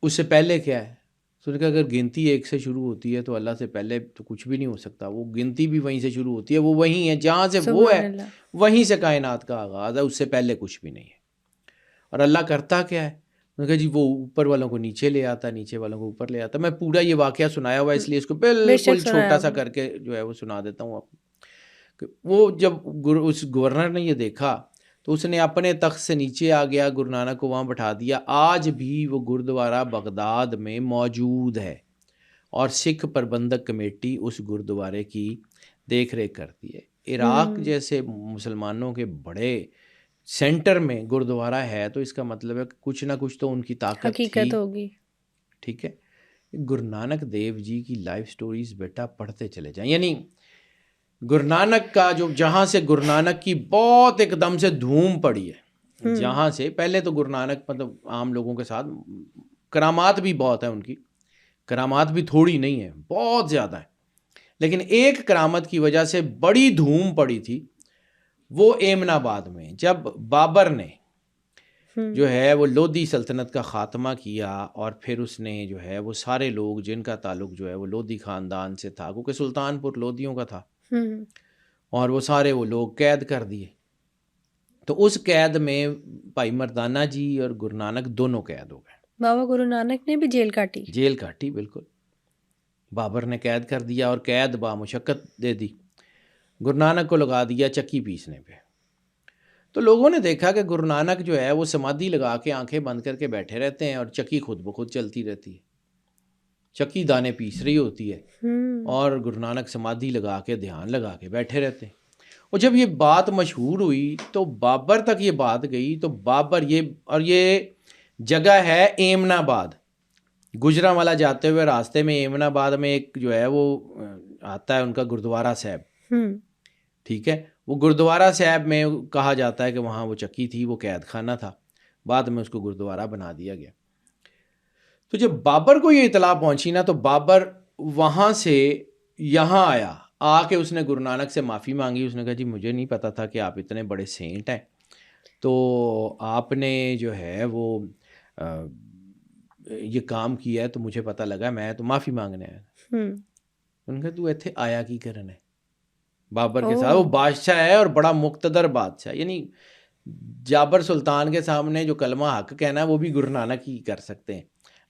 اس سے پہلے کیا ہے، تو کہ اگر گنتی 1 سے شروع ہوتی ہے تو اللہ سے پہلے تو کچھ بھی نہیں ہو سکتا. وہ گنتی بھی وہیں سے شروع ہوتی ہے، وہ وہیں ہے جہاں سے وہ ہے، وہیں سے کائنات کا آغاز ہے، اس سے پہلے کچھ بھی نہیں ہے. اور اللہ کرتا کیا ہے، کہ جی وہ اوپر والوں کو نیچے لے آتا، نیچے والوں کو اوپر لے آتا. میں پورا یہ واقعہ سنایا ہوا اس لیے اس کو بالکل چھوٹا سا کر کے جو ہے وہ سنا دیتا ہوں آپ کو. وہ جب اس گورنر نے یہ دیکھا تو اس نے اپنے تخت سے نیچے آ گیا، گرو نانک کو وہاں بٹھا دیا. آج بھی وہ گردوارہ بغداد میں موجود ہے اور سکھ پربندک کمیٹی اس گردوارے کی دیکھ ریکھ کرتی ہے. عراق جیسے مسلمانوں کے بڑے سینٹر میں گردوارہ ہے تو اس کا مطلب ہے کہ کچھ نہ کچھ تو ان کی طاقت تھی ہوگی. ٹھیک ہے، گرو نانک دیو جی کی لائف سٹوریز بیٹا پڑھتے چلے جائیں. یعنی گرو نانک کا جو جہاں سے گرو نانک کی بہت ایک دم سے دھوم پڑی ہے، جہاں سے پہلے تو گرو نانک مطلب عام لوگوں کے ساتھ کرامات بھی بہت ہیں، ان کی کرامات بھی تھوڑی نہیں ہے، بہت زیادہ ہے. لیکن ایک کرامت کی وجہ سے بڑی دھوم پڑی تھی، وہ ایمن آباد میں جب بابر نے جو ہے وہ لودھی سلطنت کا خاتمہ کیا اور پھر اس نے جو ہے وہ سارے لوگ جن کا تعلق جو ہے وہ لودھی خاندان سے تھا، کیونکہ سلطان پور لودھیوں کا تھا، اور وہ سارے وہ لوگ قید کر دیے. تو اس قید میں بھائی مردانہ جی اور گرو نانک دونوں قید ہو گئے. بابا گرو نانک نے بھی جیل کاٹی بالکل. بابر نے قید کر دیا اور قید بامشقت دے دی. گرو نانک کو لگا دیا چکی پیسنے پہ. تو لوگوں نے دیکھا کہ گرو نانک جو ہے وہ سمادھی لگا کے آنکھیں بند کر کے بیٹھے رہتے ہیں اور چکی خود بخود چلتی رہتی ہے، چکی دانے پیس رہی ہوتی ہے اور گرو نانک سمادھی لگا کے دھیان لگا کے بیٹھے رہتے ہیں۔ اور جب یہ بات مشہور ہوئی تو بابر تک یہ بات گئی، تو بابر یہ جگہ ہے ایمن آباد، گجرانوالا جاتے ہوئے راستے میں ایمن آباد میں ایک جو ہے وہ آتا ہے ان کا گردوارہ صاحب، ٹھیک ہے، وہ گردوارہ صاحب میں کہا جاتا ہے کہ وہاں وہ چکی تھی، وہ قید خانہ تھا، بعد میں اس کو گردوارہ بنا دیا گیا۔ تو جب بابر کو یہ اطلاع پہنچی نا تو بابر وہاں سے یہاں آیا، آ کے اس نے گرو نانک سے معافی مانگی۔ اس نے کہا جی مجھے نہیں پتا تھا کہ آپ اتنے بڑے سینٹ ہیں، تو آپ نے جو ہے وہ یہ کام کیا ہے تو مجھے پتہ لگا، میں تو معافی مانگنے آیا۔ انہوں نے کہا تو ایتھے آیا کی کرن ہے بابر کے ساتھ؟ وہ بادشاہ ہے اور بڑا مقتدر بادشاہ، یعنی جابر سلطان کے سامنے جو کلمہ حق کہنا ہے وہ بھی گرو نانک ہی کر سکتے ہیں۔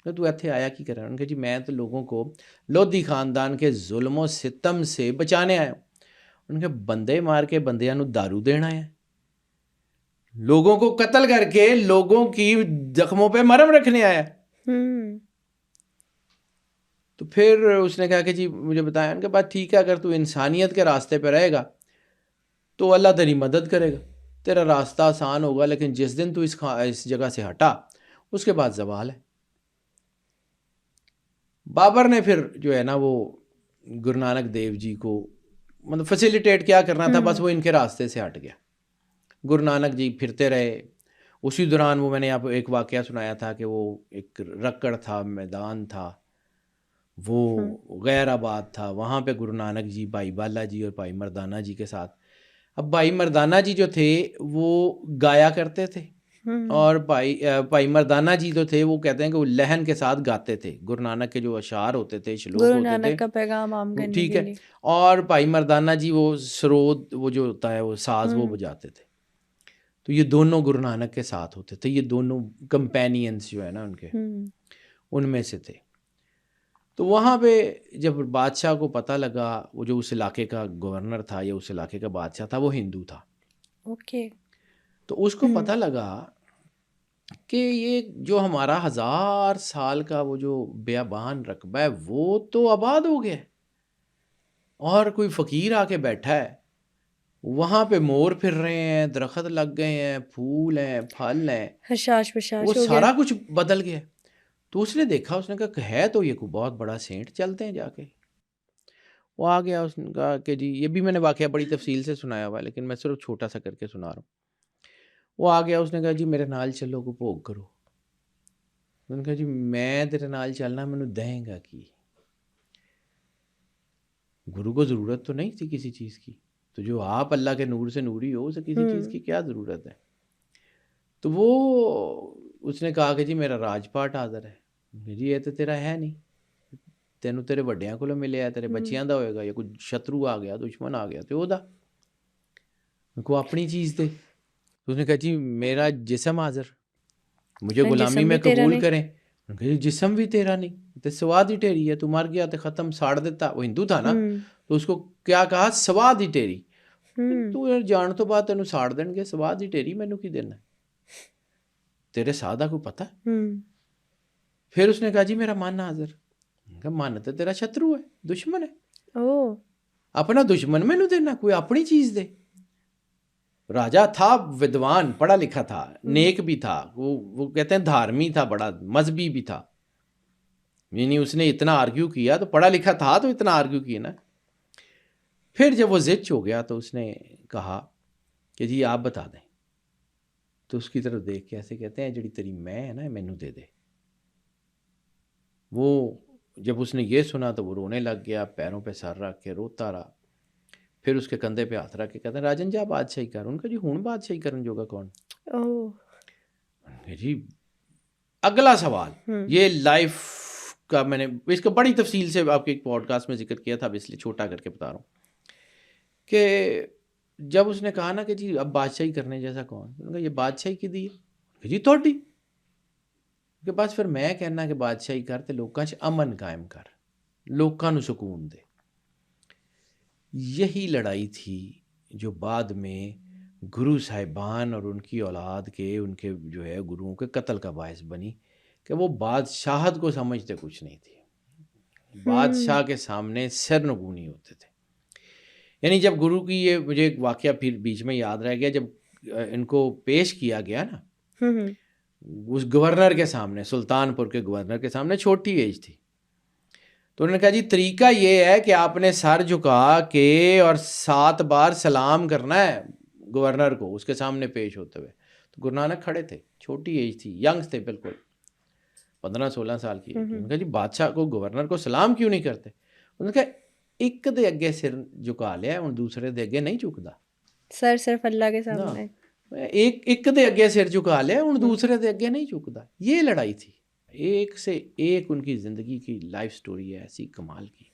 تو ایتھے آیا کی کرن؟ انہوں نے کہا جی میں تو لوگوں کو لودھی خاندان کے ظلم و ستم سے بچانے آیا ہوں۔ انہوں نے کہا بندے مار کے بندیاں نو دارو دینا ہے، لوگوں کو قتل کر کے لوگوں کی زخموں پہ مرہم رکھنے آیا۔ تو پھر اس نے کہا کہ جی مجھے بتایا۔ ان کے بعد ٹھیک ہے، اگر تو انسانیت کے راستے پہ رہے گا تو اللہ تیری مدد کرے گا، تیرا راستہ آسان ہوگا، لیکن جس دن تو اس جگہ سے ہٹا اس کے بعد زوال ہے۔ بابر نے پھر جو ہے نا وہ گرو نانک دیو جی کو مطلب فیسیلیٹیٹ کیا کرنا تھا، بس وہ ان کے راستے سے ہٹ گیا۔ گرو نانک جی پھرتے رہے۔ اسی دوران وہ میں نے آپ کو ایک واقعہ سنایا تھا کہ وہ ایک رکڑ تھا، میدان تھا، وہ غیر آباد تھا، وہاں پہ گرو نانک جی بھائی بالا جی اور بھائی مردانہ جی کے ساتھ، اب بھائی مردانہ جی جو تھے وہ گایا کرتے تھے اور بھائی مردانہ جی جو تھے وہ کہتے ہیں کہ وہ لہن کے ساتھ گاتے تھے، گرو نانک کے جو اشعار ہوتے تھے، شلوک گرو ہوتے تھے، نانک کا پیغام عام کرنے ٹھیک کے ہے، لیے۔ اور بھائی مردانہ جی وہ سرود وہ جو ہوتا ہے وہ ساز وہ بجاتے تھے۔ تو یہ دونوں گرو نانک کے ساتھ ہوتے تھے، یہ دونوں کمپینینز جو ہے نا ان کے، ان میں سے تھے۔ تو وہاں پہ جب بادشاہ کو پتہ لگا، وہ جو اس علاقے کا گورنر تھا یا اس علاقے کا بادشاہ تھا وہ ہندو تھا، اوکے، تو اس کو پتہ لگا کہ یہ جو ہمارا 1000 سال کا وہ جو بیابان رقبہ ہے وہ تو آباد ہو گیا ہے، اور کوئی فقیر آ کے بیٹھا ہے، وہاں پہ مور پھر رہے ہیں، درخت لگ گئے ہیں، پھول ہیں، پھل ہیں، حشاش وہ بشاش ہو گیا۔ سارا کچھ بدل گیا۔ تو اس نے دیکھا، اس نے کہا کہ ہے تو یہ کوئی بہت بڑا سینٹ، چلتے ہیں جا کے۔ وہ آ گیا، اس نے کہا کہ جی، یہ بھی میں نے واقعہ بڑی تفصیل سے سنایا ہوا ہے لیکن میں صرف چھوٹا سا کر کے سنا رہا ہوں۔ وہ آ گیا، اس نے کہا جی میرے نال چلو کو بھوگ کرو۔ انہوں نے کہا جی میں تیرے نال چلنا، مینوں دیں گا کی؟ گرو کو ضرورت تو نہیں تھی کسی چیز کی، تو جو آپ اللہ کے نور سے نوری ہو اسے کسی چیز کی کیا ضرورت ہے؟ تو وہ اس نے کہا کہ جی میرا راج پاٹ حاضر ہے۔ جی یہ تو تیرا ہے نہیں، تینوں تیرے وڈیاں کولوں ملیا ہے، تیرے بچیاں دا ہوئے گا، یا کوئی شترو آ گیا، دشمن آ گیا تو او دا کو اپنی چیز دے۔ تو اس نے کہا جی میرا جسم حاضر، مجھے غلامی میں قبول کریں۔ کہ جسم بھی تیرا نہیں، تے سواد ہی ٹیری ہے، تو مر گیا تے ختم، ساڑ دیتا۔ وہ ہندو تھا نا، تو اس کو کیا کہا؟ سواد ہی ٹیری۔ تو یار جان تو بعد تینوں ساڑ دیں گے، سواد ہی ٹیری، مینوں کی دینا ہے؟ تیرے سادہ کو پتہ۔ پھر اس نے کہا جی میرا من حاضر۔ کہ من تو تیرا شترو ہے، دشمن ہے، اپنا دشمن مینوں دینا، کوئی اپنی چیز دے۔ راجا تھا، ودوان، پڑھا لکھا تھا، نیک بھی تھا، وہ کہتے ہیں دھارمی تھا، بڑا مذہبی بھی تھا، یعنی اس نے اتنا آرگیو کیا، تو پڑھا لکھا تھا تو اتنا آرگیو کیا نا۔ پھر جب وہ زچ ہو گیا تو اس نے کہا کہ جی آپ بتا دیں۔ تو اس کی طرف دیکھ کے ایسے کہتے ہیں جڑی تیری میں ہے نا مینوں دے دے۔ وہ جب اس نے یہ سنا تو وہ رونے لگ گیا، پیروں پہ سر رکھ کے روتا رہا۔ پھر اس کے کندھے پہ ہاتھ رکھ کے کہتے ہیں راجن جا بادشاہی کر۔ ان کا جی ہون بادشاہی کرن جوگا کون؟ جی اگلا سوال، یہ لائف کا میں نے اس کا بڑی تفصیل سے آپ کے ایک پوڈ کاسٹ میں ذکر کیا تھا، اب اس لیے چھوٹا کر کے بتا رہا ہوں کہ جب اس نے کہا نا کہ جی اب بادشاہی کرنے جیسا کون؟ انہوں نے کہا یہ بادشاہی کی دی ہے جی توڑی کہ بس پھر میں کہنا کہ بادشاہی کر تے لوکاں چ امن قائم کر، لوکاں نو سکون دے۔ یہی لڑائی تھی جو بعد میں گرو صاحبان اور ان کی اولاد کے ان کے جو ہے گروؤں کے قتل کا باعث بنی کہ وہ بادشاہت کو سمجھتے کچھ نہیں تھے، بادشاہ کے سامنے سرنگونی ہوتے تھے. یعنی جب گرو کی یہ مجھے ایک واقعہ پھر بیچ میں یاد رہ گیا، جب ان کو پیش کیا گیا نا اس گورنر کے سامنے، سلطان پور کے گورنر کے سامنے، چھوٹی ایج تھی، تو انہوں نے کہا جی طریقہ یہ ہے کہ آپ نے سر جھکا کے اور 7 بار سلام کرنا ہے گورنر کو اس کے سامنے پیش ہوتے ہوئے. تو گرو نانک کھڑے تھے، چھوٹی ایج تھی، ینگ تھے بالکل، 15-16 سال کی. انہوں نے کہا جی بادشاہ کو، گورنر کو سلام کیوں نہیں کرتے؟ انہوں نے کہا ایک دے اگے سر جھکا لیا ہوں دوسرے دے اگے نہیں جھکدا. سر صرف اللہ کے سامنے. ایک دے اگے سر جھکا لیا ہوں دوسرے دے اگے نہیں جھکدا. یہ لڑائی تھی، ایک سے ایک ان کی زندگی کی لائف سٹوری ہے ایسی کمال کی.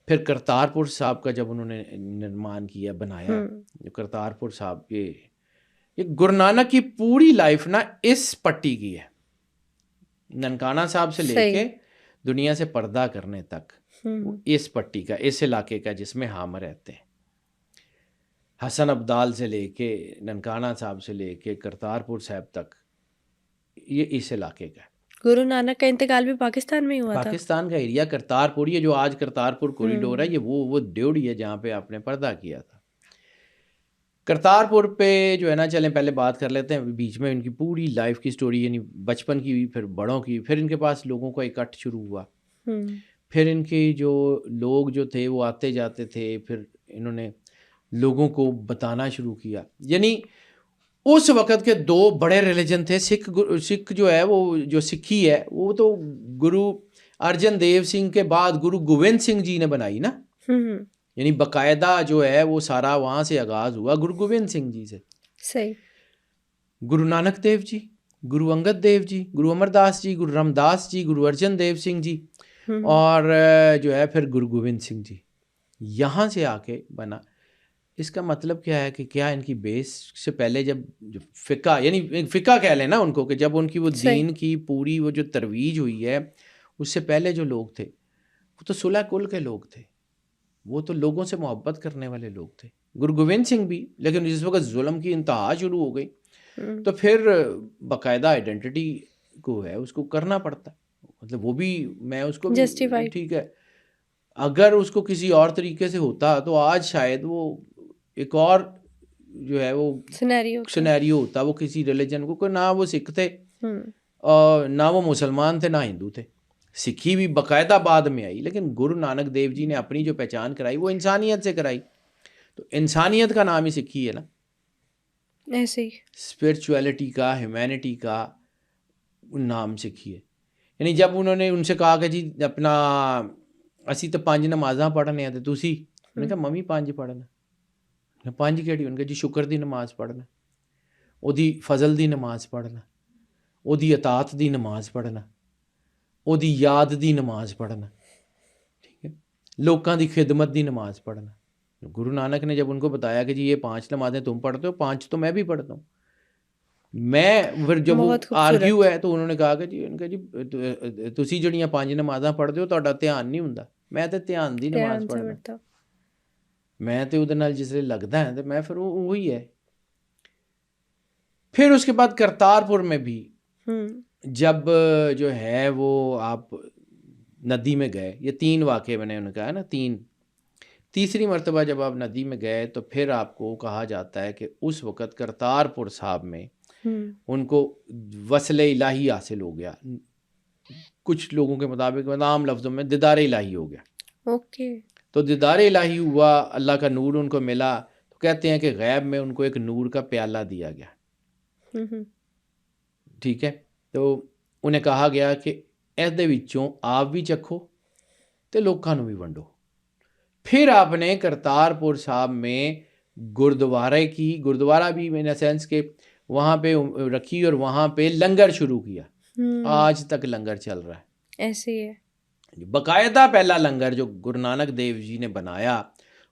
پھر کرتارپور صاحب کا جب انہوں نے نرمان کیا، بنایا، جو کرتارپور صاحب، یہ گرو نانک کی پوری لائف نا اس پٹی کی ہے، ننکانہ صاحب سے لے کے دنیا سے پردہ کرنے تک اس پٹی کا، اس علاقے کا جس میں ہم رہتے ہیں. حسن ابدال سے لے کے ننکانہ صاحب سے لے کے کرتارپور صاحب تک، یہ اس علاقے کا ہے. گرو نانک کا انتقال بھی پاکستان میں ہی ہوا تھا. پاکستان کا ایریا کرتارپور، یہ جو آج کرتارپور کوریڈور ہے، یہ وہ ڈیوڑی ہے جہاں پہ آپ نے پردہ کیا تھا. کرتارپور پہ جو ہے نا، چلیں پہلے بات کر لیتے ہیں بیچ میں ان کی پوری لائف کی سٹوری، یعنی بچپن کی ہوئی، پھر بڑوں کی، پھر ان کے پاس لوگوں کا اکٹھ شروع ہوا، پھر ان کے جو لوگ جو تھے وہ آتے جاتے تھے، پھر انہوں نے لوگوں کو بتانا شروع کیا. یعنی اس وقت کے 2 بڑے ریلیجن تھے. سکھ جو ہے، وہ جو سکھی ہے، وہ تو گرو ارجن دیو سنگھ کے بعد گرو گوبند سنگھ جی نے بنائی نا. یعنی باقاعدہ جو ہے وہ سارا وہاں سے آغاز ہوا گرو گوبند سنگھ جی سے. صحیح. گرو نانک دیو جی، گرو انگد دیو جی، گرو امر داس جی، گرو رام داس جی، گرو ارجن دیو سنگھ جی، اور جو ہے پھر گرو گوبند سنگھ جی، یہاں سے آ کے بنا. اس کا مطلب کیا ہے کہ کیا ان کی بیس سے پہلے جب فقہ، یعنی فقہ کہہ لیں نا ان کو، کہ جب ان کی وہ دین کی پوری وہ جو ترویج ہوئی ہے، اس سے پہلے جو لوگ تھے وہ تو صلح کل کے لوگ تھے، وہ تو لوگوں سے محبت کرنے والے لوگ تھے. گرو گوبند سنگھ بھی، لیکن جس وقت ظلم کی انتہا شروع ہو گئی تو پھر باقاعدہ آئیڈینٹی کو ہے اس کو کرنا پڑتا ہے. مطلب وہ بھی میں اس کو ٹھیک ہے، اگر اس کو کسی اور طریقے سے ہوتا تو آج شاید وہ ایک اور جو ہے وہ سینیریو ہوتا، وہ کسی ریلیجن کو، نہ وہ سکھ تھے نہ وہ مسلمان تھے نہ ہندو تھے. سکھی بھی باقاعدہ بعد میں آئی، لیکن گرو نانک دیو جی نے اپنی جو پہچان کرائی وہ انسانیت سے کرائی. تو انسانیت کا نام ہی سکھی ہے نا، ایسے ہی اسپرچویلٹی کا، ہیومینٹی کا نام سکھی ہے. یعنی جب انہوں نے ان سے کہا کہ جی اپنا اسی تو 5 نمازاں پڑھنے ہیں، تو تسی، انہوں نے کہا ممی 5 پڑھنا. 5 کیڑی؟ ان کے جی شکر دی نماز پڑھنا، او دی فضل دی نماز پڑھنا، او دی اطاعت دی نماز پڑھنا، او دی یاد دی نماز پڑھنا، ٹھیک ہے، لوکاں دی خدمت دی نماز پڑھنا. گرو نانک نے جب ان کو بتایا کہ جی یہ 5 نمازیں تم پڑھتے ہو، 5 تو میں بھی پڑھتا ہوں. میں پھر جب وہ آرگیو ہے تو انہوں نے کہا کہ جی، ان کا جی تسی جڑیاں 5 نمازاں پڑھتے ہو تہاڈا دھیان نہیں ہوندا، میں تے دھیان دی نماز پڑھنا، میں تے اودے نال جس لے لگدا ہے تے میں پھر وہی ہے. پھر اس کے بعد کرتارپور میں بھی جب جو ہے وہ آپ ندی میں گئے، یہ 3 واقعے میں نے انہوں نے کہا نا، تیسری مرتبہ جب آپ ندی میں گئے تو پھر آپ کو کہا جاتا ہے کہ اس وقت کرتارپور صاحب میں ان کو وصل الہی حاصل ہو گیا. کچھ لوگوں کے مطابق عام لفظوں میں دیدار الہی ہو گیا. تو دیدار الہی ہوا، اللہ کا نور ان کو ملا. تو کہتے ہیں کہ غیب میں ان کو ایک نور کا پیالہ دیا گیا، ٹھیک ہے. تو انہیں کہا گیا کہ اس دے وچوں آپ بھی چکھو تے لوکاں نوں بھی ونڈو. پھر آپ نے کرتارپور صاحب میں گردوارہ بھی ان سینس کہ وہاں پہ رکھی اور وہاں پہ لنگر شروع کیا. آج تک لنگر چل رہا ہے، ایسے ہی ہے. باقاعدہ پہلا لنگر جو گرو نانک دیو جی نے بنایا،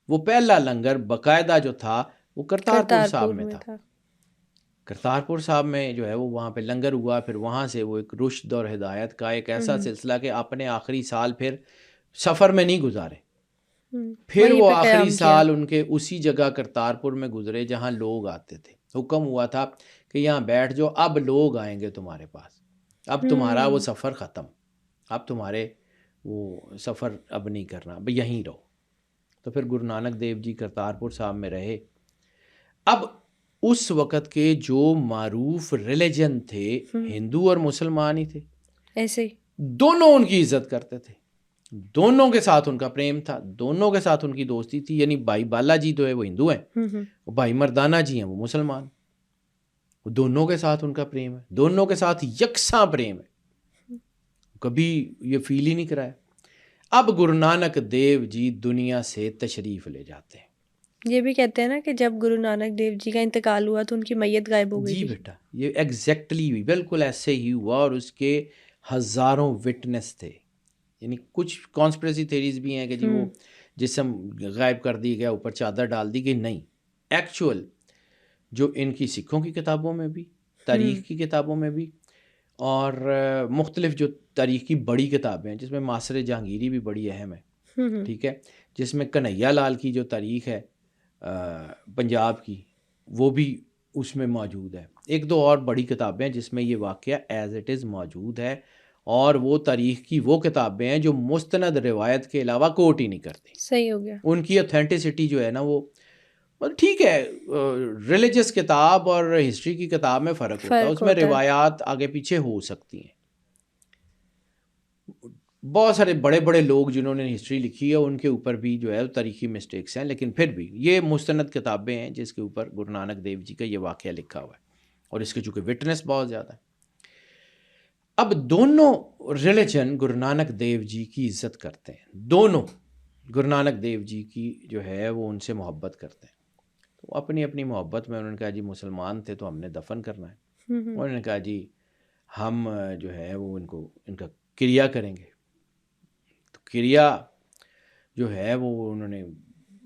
وہ پہلا لنگر باقاعدہ جو تھا وہ کرتارپور صاحب میں تھا. کرتارپور صاحب میں جو ہے وہ وہاں پہ لنگر ہوا. پھر وہاں سے وہ ایک رشد اور ہدایت کا ایک ایسا سلسلہ کہ اپنے آخری سال پھر سفر میں نہیں گزارے، پھر وہیں وہ پہ آخری قیام کیا۔ سال ان کے اسی جگہ کرتارپور میں گزرے جہاں لوگ آتے تھے. حکم ہوا تھا کہ یہاں بیٹھ جاؤ، اب لوگ آئیں گے تمہارے پاس، اب تمہارا وہ سفر ختم، اب تمہارے وہ سفر اب نہیں کرنا، اب یہیں رہو. تو پھر گرو نانک دیو جی کرتارپور صاحب میں رہے. اب اس وقت کے جو معروف ریلیجن تھے ہندو اور مسلمان ہی تھے، ایسے ہی دونوں ان کی عزت کرتے تھے، دونوں کے ساتھ ان کا پریم تھا، دونوں کے ساتھ ان کی دوستی تھی. یعنی بھائی بالا جی تو ہے وہ ہندو ہیں، بھائی مردانہ جی ہیں وہ مسلمان، دونوں کے ساتھ ان کا پریم ہے، دونوں کے ساتھ یکساں پریم ہے، کبھی یہ فیل ہی نہیں کرایا. اب گرو نانک دیو جی دنیا سے تشریف لے جاتے ہیں. یہ بھی کہتے ہیں نا کہ جب گرو نانک دیو جی کا انتقال ہوا تو ان کی میت غائب ہو گئی جی تھی. بیٹا یہ ایگزیکٹلی بالکل ایسے ہی ہوا، اور اس کے ہزاروں وٹنس تھے. یعنی کچھ کانسپریسی تھیریز بھی ہیں کہ جی وہ جسم غائب کر دی گیا، اوپر چادر ڈال دی گئی، نہیں، ایکچوئل جو ان کی سکھوں کی کتابوں میں بھی، تاریخ کی کتابوں میں بھی، اور مختلف جو تاریخ کی بڑی کتابیں ہیں جس میں معاصر جہانگیری بھی بڑی اہم ہے، ٹھیک ہے، جس میں کنہیا لال کی جو تاریخ ہے پنجاب کی وہ بھی اس میں موجود ہے. ایک دو اور بڑی کتابیں ہیں جس میں یہ واقعہ ایز اٹ از موجود ہے، اور وہ تاریخ کی وہ کتابیں ہیں جو مستند روایت کے علاوہ کوٹ ہی نہیں کرتی. صحیح ہو گیا. ان کی اوتھینٹسٹی جو ہے نا وہ ٹھیک ہے، ریلیجس کتاب اور ہسٹری کی کتاب میں فرق ہوتا ہے، اس میں روایات آگے پیچھے ہو سکتی ہیں. بہت سارے بڑے بڑے لوگ جنہوں نے ہسٹری لکھی ہے ان کے اوپر بھی جو ہے تاریخی مسٹیکس ہیں، لیکن پھر بھی یہ مستند کتابیں ہیں جس کے اوپر گرو نانک دیو جی کا یہ واقعہ لکھا ہوا ہے، اور اس کے چونکہ وٹنس بہت زیادہ ہے. اب دونوں ریلیجن گرو نانک دیو جی کی عزت کرتے ہیں، دونوں گرو نانک دیو جی کی جو ہے وہ ان سے محبت کرتے ہیں. تو اپنی اپنی محبت میں انہوں نے کہا جی مسلمان تھے تو ہم نے دفن کرنا ہے. انہوں نے کہا جی ہم جو ہے وہ ان کا کریا کریں گے. تو کریا جو ہے وہ انہوں نے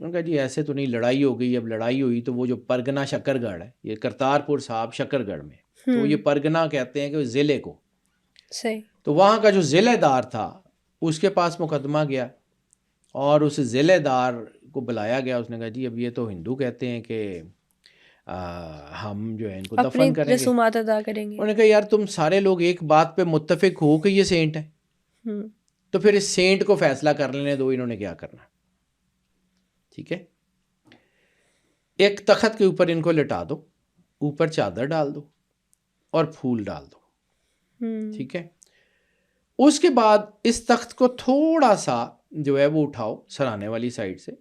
کہا جی ایسے تو نہیں، لڑائی ہو گئی، اب لڑائی ہوئی تو وہ جو پرگنا شکر گڑھ ہے، یہ کرتارپور صاحب شکر گڑھ میں، تو یہ پرگنا کہتے ہیں کہ ضلع کو، صحیح. تو وہاں کا جو ضلع دار تھا اس کے پاس مقدمہ گیا، اور اس ضلع دار کو بلایا گیا. اس نے کہا جی اب یہ تو ہندو کہتے ہیں کہ ہم جو ہے ان کو اپنی دفن کریں گے. رسومات ادا کریں گے. انہوں نے کہا یار تم سارے لوگ ایک بات پہ متفق ہو کہ یہ سینٹ ہے، تو پھر اس سینٹ کو فیصلہ کر لینے دو انہوں نے کیا کرنا. ٹھیک ہے، ایک تخت کے اوپر ان کو لٹا دو، اوپر چادر ڈال دو اور پھول ڈال دو. ٹھیک ہے، اس کے بعد اس تخت کو تھوڑا سا جو ہے وہ اٹھاؤ سرانے والی سائڈ سے.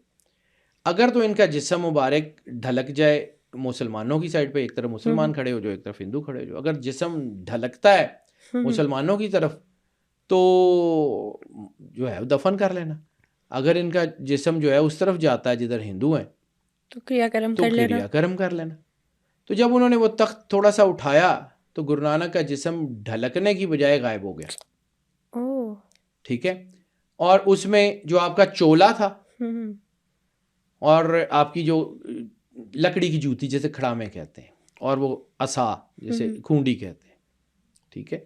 اگر تو ان کا جسم مبارک ڈھلک جائے مسلمانوں کی سائڈ پہ، ایک طرف مسلمان کھڑے ہو جو، ایک طرف ہندو کھڑے ہو جو. اگر جسم ڈھلکتا ہے مسلمانوں کی طرف تو جو ہے دفن کر لینا. اگر ان کا جسم جو ہے اس طرف جاتا ہے جدھر ہندو ہیں تو کریا کرم کر لینا. تو جب انہوں نے وہ تخت تھوڑا سا اٹھایا تو گرو نانک کا جسم ڈھلکنے کی بجائے غائب ہو گیا. ٹھیک ہے، اور اس میں جو آپ کا چولا تھا اور آپ کی جو لکڑی کی جوتی جیسے کھڑامے کہتے ہیں، اور وہ عصا جیسے کھونڈی کہتے ہیں، ٹھیک ہے،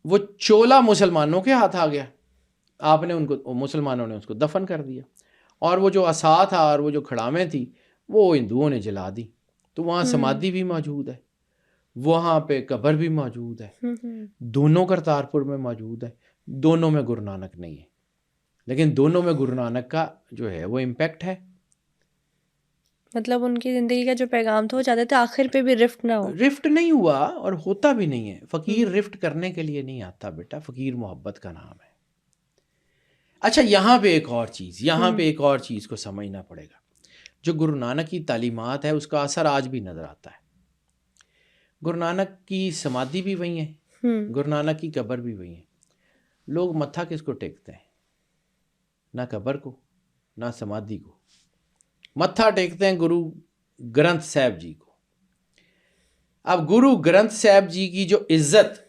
وہ چولا مسلمانوں کے ہاتھ آ گیا. آپ نے ان کو، مسلمانوں نے اس کو دفن کر دیا، اور وہ جو عصا تھا اور وہ جو کھڑامیں تھی وہ ہندوؤں نے جلا دی. تو وہاں سمادھی بھی موجود ہے، وہاں پہ قبر بھی موجود ہے، دونوں کرتارپور میں موجود ہے. دونوں میں گرو نانک نہیں ہے، لیکن دونوں میں گرو نانک کا جو ہے وہ امپیکٹ ہے. مطلب ان کی زندگی کا جو پیغام تھا وہ چاہتے تھے آخر پہ بھی رفٹ نہ ہو. رفٹ نہیں ہوا اور ہوتا بھی نہیں ہے. فقیر رفٹ کرنے کے لیے نہیں آتا بیٹا، فقیر محبت کا نام ہے. اچھا یہاں پہ ایک اور چیز کو سمجھنا پڑے گا. جو گرو نانک کی تعلیمات ہے اس کا اثر آج بھی نظر آتا ہے. گرو نانک کی سمادھی بھی وہی ہے، گرو نانک کی قبر بھی وہی ہے. لوگ متھا کس کو ٹیکتے ہیں؟ نہ قبر کو نہ سمادھی کو، متھا ٹیکتے ہیں گرو گرنتھ صاحب جی کو. اب گرو گرنتھ صاحب جی کی جو عزت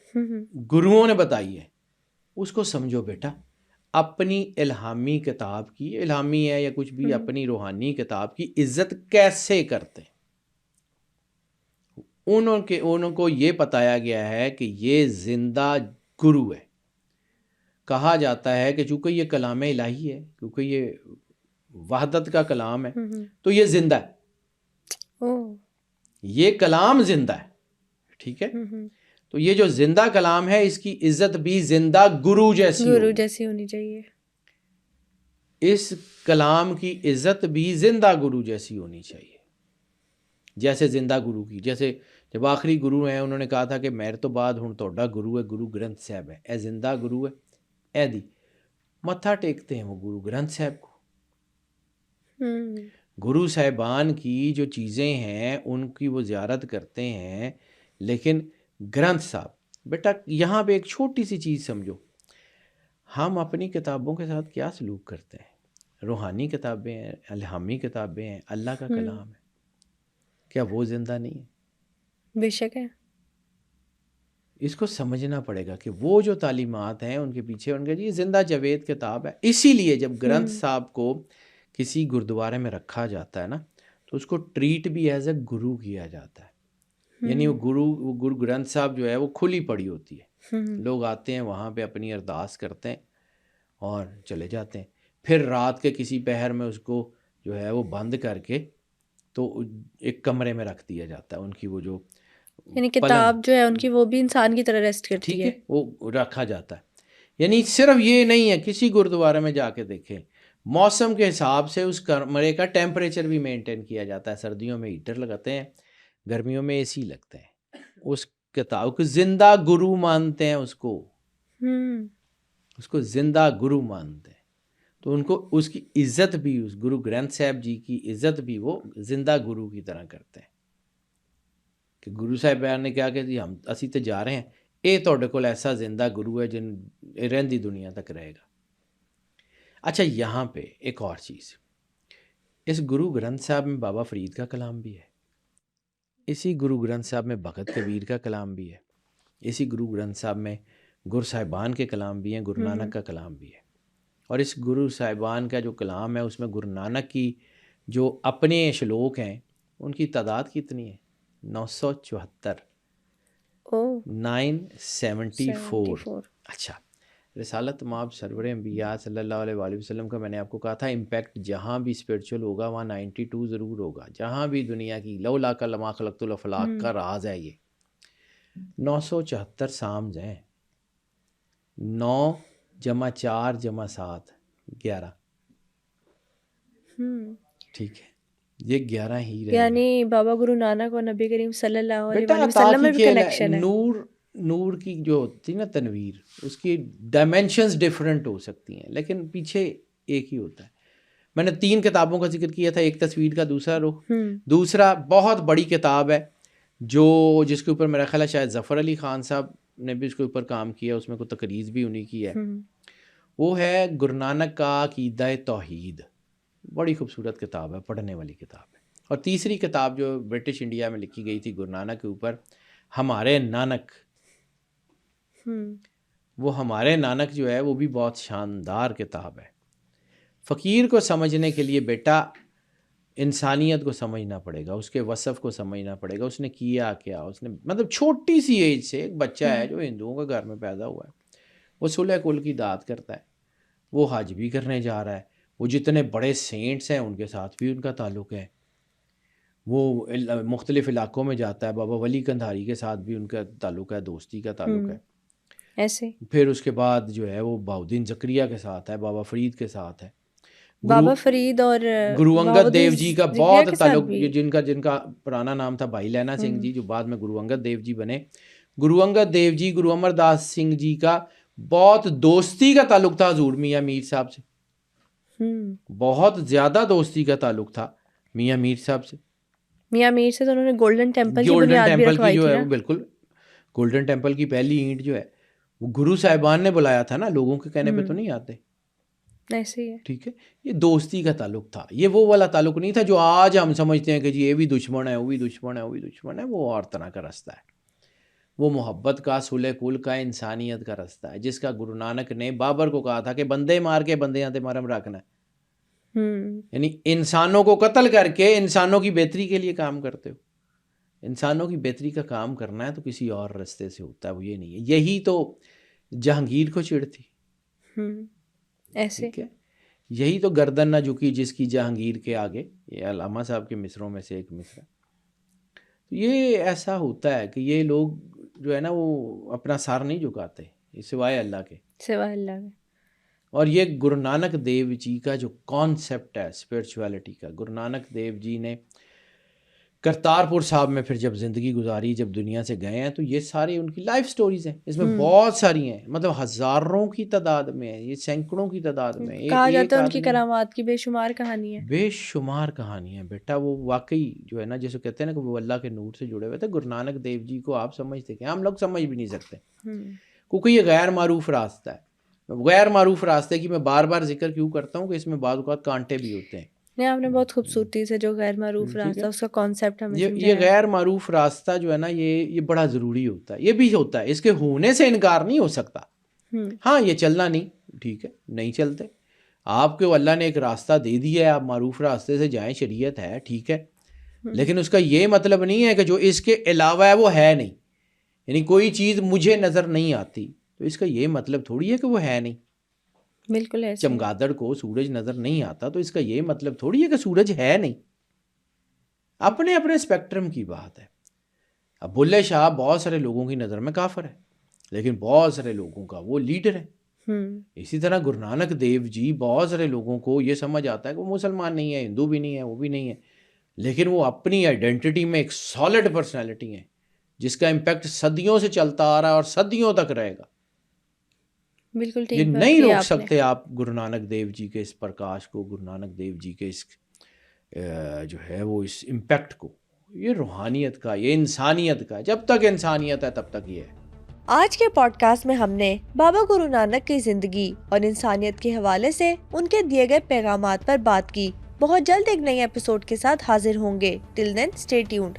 گروؤں نے بتائی ہے اس کو سمجھو بیٹا. اپنی الہامی کتاب کی، الہامی ہے یا کچھ بھی، اپنی روحانی کتاب کی عزت کیسے کرتے ہیں؟ انہوں کو یہ بتایا گیا ہے کہ یہ زندہ گرو ہے. کہا جاتا ہے کہ چونکہ یہ کلام الہی ہے، کیونکہ یہ وحدت کا کلام ہے، تو یہ زندہ ہے، یہ کلام زندہ ہے، ٹھیک ہے؟ تو یہ جو زندہ کلام ہے اس کی عزت بھی زندہ گرو جیسی ہونی چاہیے، اس کلام کی عزت بھی زندہ گرو جیسی ہونی چاہیے، جیسے زندہ گرو کی، جیسے جب آخری گرو ہیں انہوں نے کہا تھا کہ میرے تو بعد ہوں توڑا گرو ہے، گرو گرنتھ صاحب ہے، اے زندہ گرو ہے، اے دی متھا ٹیکتے ہیں وہ گرو گرنتھ صاحب کو، گرو صاحبان کی جو چیزیں ہیں ان کی وہ زیارت کرتے ہیں، لیکن گرنتھ صاحب، بیٹا یہاں پہ ایک چھوٹی سی چیز سمجھو، ہم اپنی کتابوں کے ساتھ کیا سلوک کرتے ہیں؟ روحانی کتابیں ہیں، الہامی کتابیں ہیں، اللہ کا کلام ہے، کیا وہ زندہ نہیں ہے؟ بے شک ہے، اس کو سمجھنا پڑے گا کہ وہ جو تعلیمات ہیں ان کے پیچھے ان کے یہ زندہ جاوید کتاب ہے۔ اسی لیے جب گرنتھ صاحب کو کسی گردوارے میں رکھا جاتا ہے نا تو اس کو ٹریٹ بھی ایز اے گرو کیا جاتا ہے، یعنی وہ گرو گرنتھ صاحب جو ہے وہ کھلی پڑی ہوتی ہے، لوگ آتے ہیں وہاں پہ اپنی ارداس کرتے ہیں اور چلے جاتے ہیں، پھر رات کے کسی پہر میں اس کو جو ہے وہ بند کر کے تو ایک کمرے میں رکھ دیا جاتا ہے، ان کی وہ جو یعنی کتاب جو ہے ان کی وہ بھی انسان کی طرح ریسٹ کرتی ٹھیک ہے، وہ رکھا جاتا ہے۔ یعنی صرف یہ نہیں ہے، کسی گردوارے میں جا کے دیکھیں موسم کے حساب سے اس کمرے کا ٹیمپریچر بھی مینٹین کیا جاتا ہے، سردیوں میں ہیٹر لگاتے ہیں، گرمیوں میں اے سی لگتے ہیں، اس کتاب کو زندہ گرو مانتے ہیں، اس کو زندہ گرو مانتے ہیں، تو ان کو اس کی عزت بھی، اس گرو گرنتھ صاحب جی کی عزت بھی وہ زندہ گرو کی طرح کرتے ہیں کہ گرو صاحب نے کیا کہ جی ہم اسی تے جا رہے ہیں، اے تہاڈے کول ایسا زندہ گرو ہے جن رہندی دنیا تک رہے گا۔ اچھا یہاں پہ ایک اور چیز، اس گرو گرنتھ صاحب میں بابا فرید کا کلام بھی ہے، اسی گرو گرنتھ صاحب میں بھگت کبیر کا کلام بھی ہے، اسی گرو گرنتھ صاحب میں گر صاحبان کے کلام بھی ہیں، گرو نانک کا کلام بھی ہے، اور اس گرو صاحبان کا جو کلام ہے اس میں گرو نانک کی جو اپنے شلوک ہیں ان کی تعداد کتنی ہے؟ 974، 974۔ اچھا، رسالت مآب سرور انبیاء صلی اللہ علیہ وآلہ وسلم کا میں نے آپ کو کہا تھا امپیکٹ جہاں بھی اسپرچول ہوگا وہاں 92 ضرور ہوگا، جہاں بھی دنیا کی لولا کا لما خلقت الافلاق کا راز ہے، یہ 974 سامز ہیں، 9 جمع 4 جمع 7 11، ٹھیک ہے، یہ 11 ہی رہے، یعنی بابا گرو نانک اور نبی کریم صلی اللہ علیہ بیٹا وسلم میں بھی کنیکشن ہے۔ نور کی جو ہوتی نا تنویر، اس کی ڈائمینشنز ڈیفرنٹ ہو سکتی ہیں لیکن پیچھے ایک ہی ہوتا ہے۔ میں نے 3 کتابوں کا ذکر کیا تھا، ایک تصویر کا، دوسرا رخ، دوسرا بہت بڑی کتاب ہے جو جس کے اوپر میرا خیال ہے شاید ظفر علی خان صاحب نے بھی اس کے اوپر کام کیا، اس میں کوئی تقریض بھی انہی کی ہے، وہ ہے گرو نانک کا عقیدہ توحید، بڑی خوبصورت کتاب ہے، پڑھنے والی کتاب ہے۔ اور تیسری کتاب جو برٹش انڈیا میں لکھی گئی تھی گرو نانک کے اوپر، ہمارے نانک، وہ ہمارے نانک جو ہے وہ بھی بہت شاندار کتاب ہے۔ فقیر کو سمجھنے کے لیے بیٹا انسانیت کو سمجھنا پڑے گا، اس کے وصف کو سمجھنا پڑے گا، اس نے کیا کیا، اس نے مطلب چھوٹی سی ایج سے ایک بچہ ہے جو ہندوؤں کے گھر میں پیدا ہوا ہے، وہ صلح کل کی داد کرتا ہے، وہ حج بھی کرنے جا رہا ہے، وہ جتنے بڑے سینٹس ہیں ان کے ساتھ بھی ان کا تعلق ہے، وہ مختلف علاقوں میں جاتا ہے، بابا ولی کندھاری کے ساتھ بھی ان کا تعلق ہے، دوستی کا تعلق ہے، ایسے پھر اس کے بعد جو ہے وہ بہاؤدین زکریہ کے ساتھ ہے، بابا فرید کے ساتھ ہے، بابا فرید اور گرو انگد دیو جی کا بہت تعلق، جن کا پرانا نام تھا بھائی لینا سنگھ جی، جو بعد میں گرو انگد دیو جی بنے، گرو انگد دیو جی گرو امر داس سنگھ جی کا بہت دوستی کا تعلق تھا حضور میاں میر صاحب سے، بہت زیادہ دوستی کا تعلق تھا میاں میر صاحب سے، میاں میر سے تو انہوں نے گولڈن ٹیمپل کی بنیاد بھی رکھوائی جو تھی ہے نا، وہ بالکل گولڈن ٹیمپل کی پہلی اینٹ جو ہے وہ گرو صاحبان نے بلایا تھا نا، لوگوں کے کہنے پہ تو نہیں آتے، ایسے ہی ہے، ٹھیک ہے، یہ دوستی کا تعلق تھا، یہ وہ والا تعلق نہیں تھا جو آج ہم سمجھتے ہیں کہ جی یہ بھی دشمن ہے، وہ بھی دشمن ہے، وہ بھی دشمن ہے، وہ اور طرح کا رستہ ہے، وہ محبت کا، صلح کل کا، انسانیت کا رستہ ہے، جس کا گرو نانک نے بابر کو کہا تھا کہ بندے مار کے بندیاں تے مرم رکھنا ہے، یعنی انسانوں کو قتل کر کے انسانوں کی بہتری کے لیے کام کرتے ہو، انسانوں کی بہتری کا کام کرنا ہے تو کسی اور رستے سے ہوتا ہے، وہ یہ نہیں ہے، یہی تو جہانگیر کو چڑ تھی ایسے ٹھیک ہے. یہی تو گردن نہ جھکی جس کی جہانگیر کے آگے، یہ علامہ صاحب کے مصروں میں سے ایک مصرع. یہ ایسا ہوتا ہے کہ یہ لوگ جو ہے نا وہ اپنا سر نہیں جھکاتے سوائے اللہ کے، سوائے اللہ کے. اور یہ گرو نانک دیو جی کا جو کانسیپٹ ہے اسپرچویلٹی کا، گرو نانک دیو جی نے کرتارپور صاحب میں پھر جب زندگی گزاری، جب دنیا سے گئے ہیں، تو یہ ساری ان کی لائف سٹوریز ہیں. اس میں بہت ساری ہیں، مطلب ہزاروں کی تعداد میں ہے، یہ سینکڑوں کی تعداد میں. کہا ایک جاتا ہے ان کی آدمی، کرامات کی بے شمار کہانی ہے. بے شمار کہانی ہے بیٹا. وہ واقعی جو ہے نا، جیسے کہتے ہیں نا کہ وہ اللہ کے نور سے جڑے ہوئے تھے. گرو نانک دیو جی کو آپ سمجھتے کہ ہم لوگ سمجھ بھی نہیں سکتے، کیونکہ یہ غیر معروف راستہ ہے. غیر معروف راستے کی میں بار بار ذکر کیوں کرتا ہوں کہ اس میں بعض اوقات کانٹے بھی ہوتے ہیں. نہیں، آپ نے بہت خوبصورتی سے جو غیر معروف راستہ، اس کا کانسیپٹ ہمیں یہ سمجھایا. غیر معروف راستہ جو ہے نا، یہ بڑا ضروری ہوتا ہے. یہ بھی ہوتا ہے، اس کے ہونے سے انکار نہیں ہو سکتا. ہاں، یہ چلنا نہیں، ٹھیک ہے، نہیں چلتے. آپ کو اللہ نے ایک راستہ دے دیا ہے، آپ معروف راستے سے جائیں، شریعت ہے، ٹھیک ہے، لیکن اس کا یہ مطلب نہیں ہے کہ جو اس کے علاوہ ہے وہ ہے نہیں. یعنی کوئی چیز مجھے نظر نہیں آتی تو اس کا یہ مطلب تھوڑی ہے کہ وہ ہے نہیں. بالکل ایسے. چمگادڑ کو سورج نظر نہیں آتا تو اس کا یہ مطلب تھوڑی ہے کہ سورج ہے نہیں. اپنے اپنے اسپیکٹرم کی بات ہے. اب بلے شاہ بہت سارے لوگوں کی نظر میں کافر ہے، لیکن بہت سارے لوگوں کا وہ لیڈر ہے. اسی طرح گرو نانک دیو جی بہت سارے لوگوں کو یہ سمجھ آتا ہے کہ وہ مسلمان نہیں ہے، ہندو بھی نہیں ہے، وہ بھی نہیں ہے، لیکن وہ اپنی آئیڈینٹی میں ایک سالڈ پرسنالٹی ہے جس کا امپیکٹ صدیوں سے چلتا آ رہا ہے اور صدیوں تک رہے گا. بالکل ٹھیک. یہ نہیں روک سکتے آپ گرو نانک دیو جی کے اس پرکاش کو، گرو نانک دیو جی کے اس جو ہے وہ اس امپیکٹ کو. یہ روحانیت کا، یہ انسانیت کا، جب تک انسانیت ہے تب تک یہ ہے. آج کے پوڈ کاسٹ میں ہم نے بابا گرو نانک کی زندگی اور انسانیت کے حوالے سے ان کے دیے گئے پیغامات پر بات کی. بہت جلد ایک نئی ایپیسوڈ کے ساتھ حاضر ہوں گے. ٹل دین اسٹے ٹیونڈ.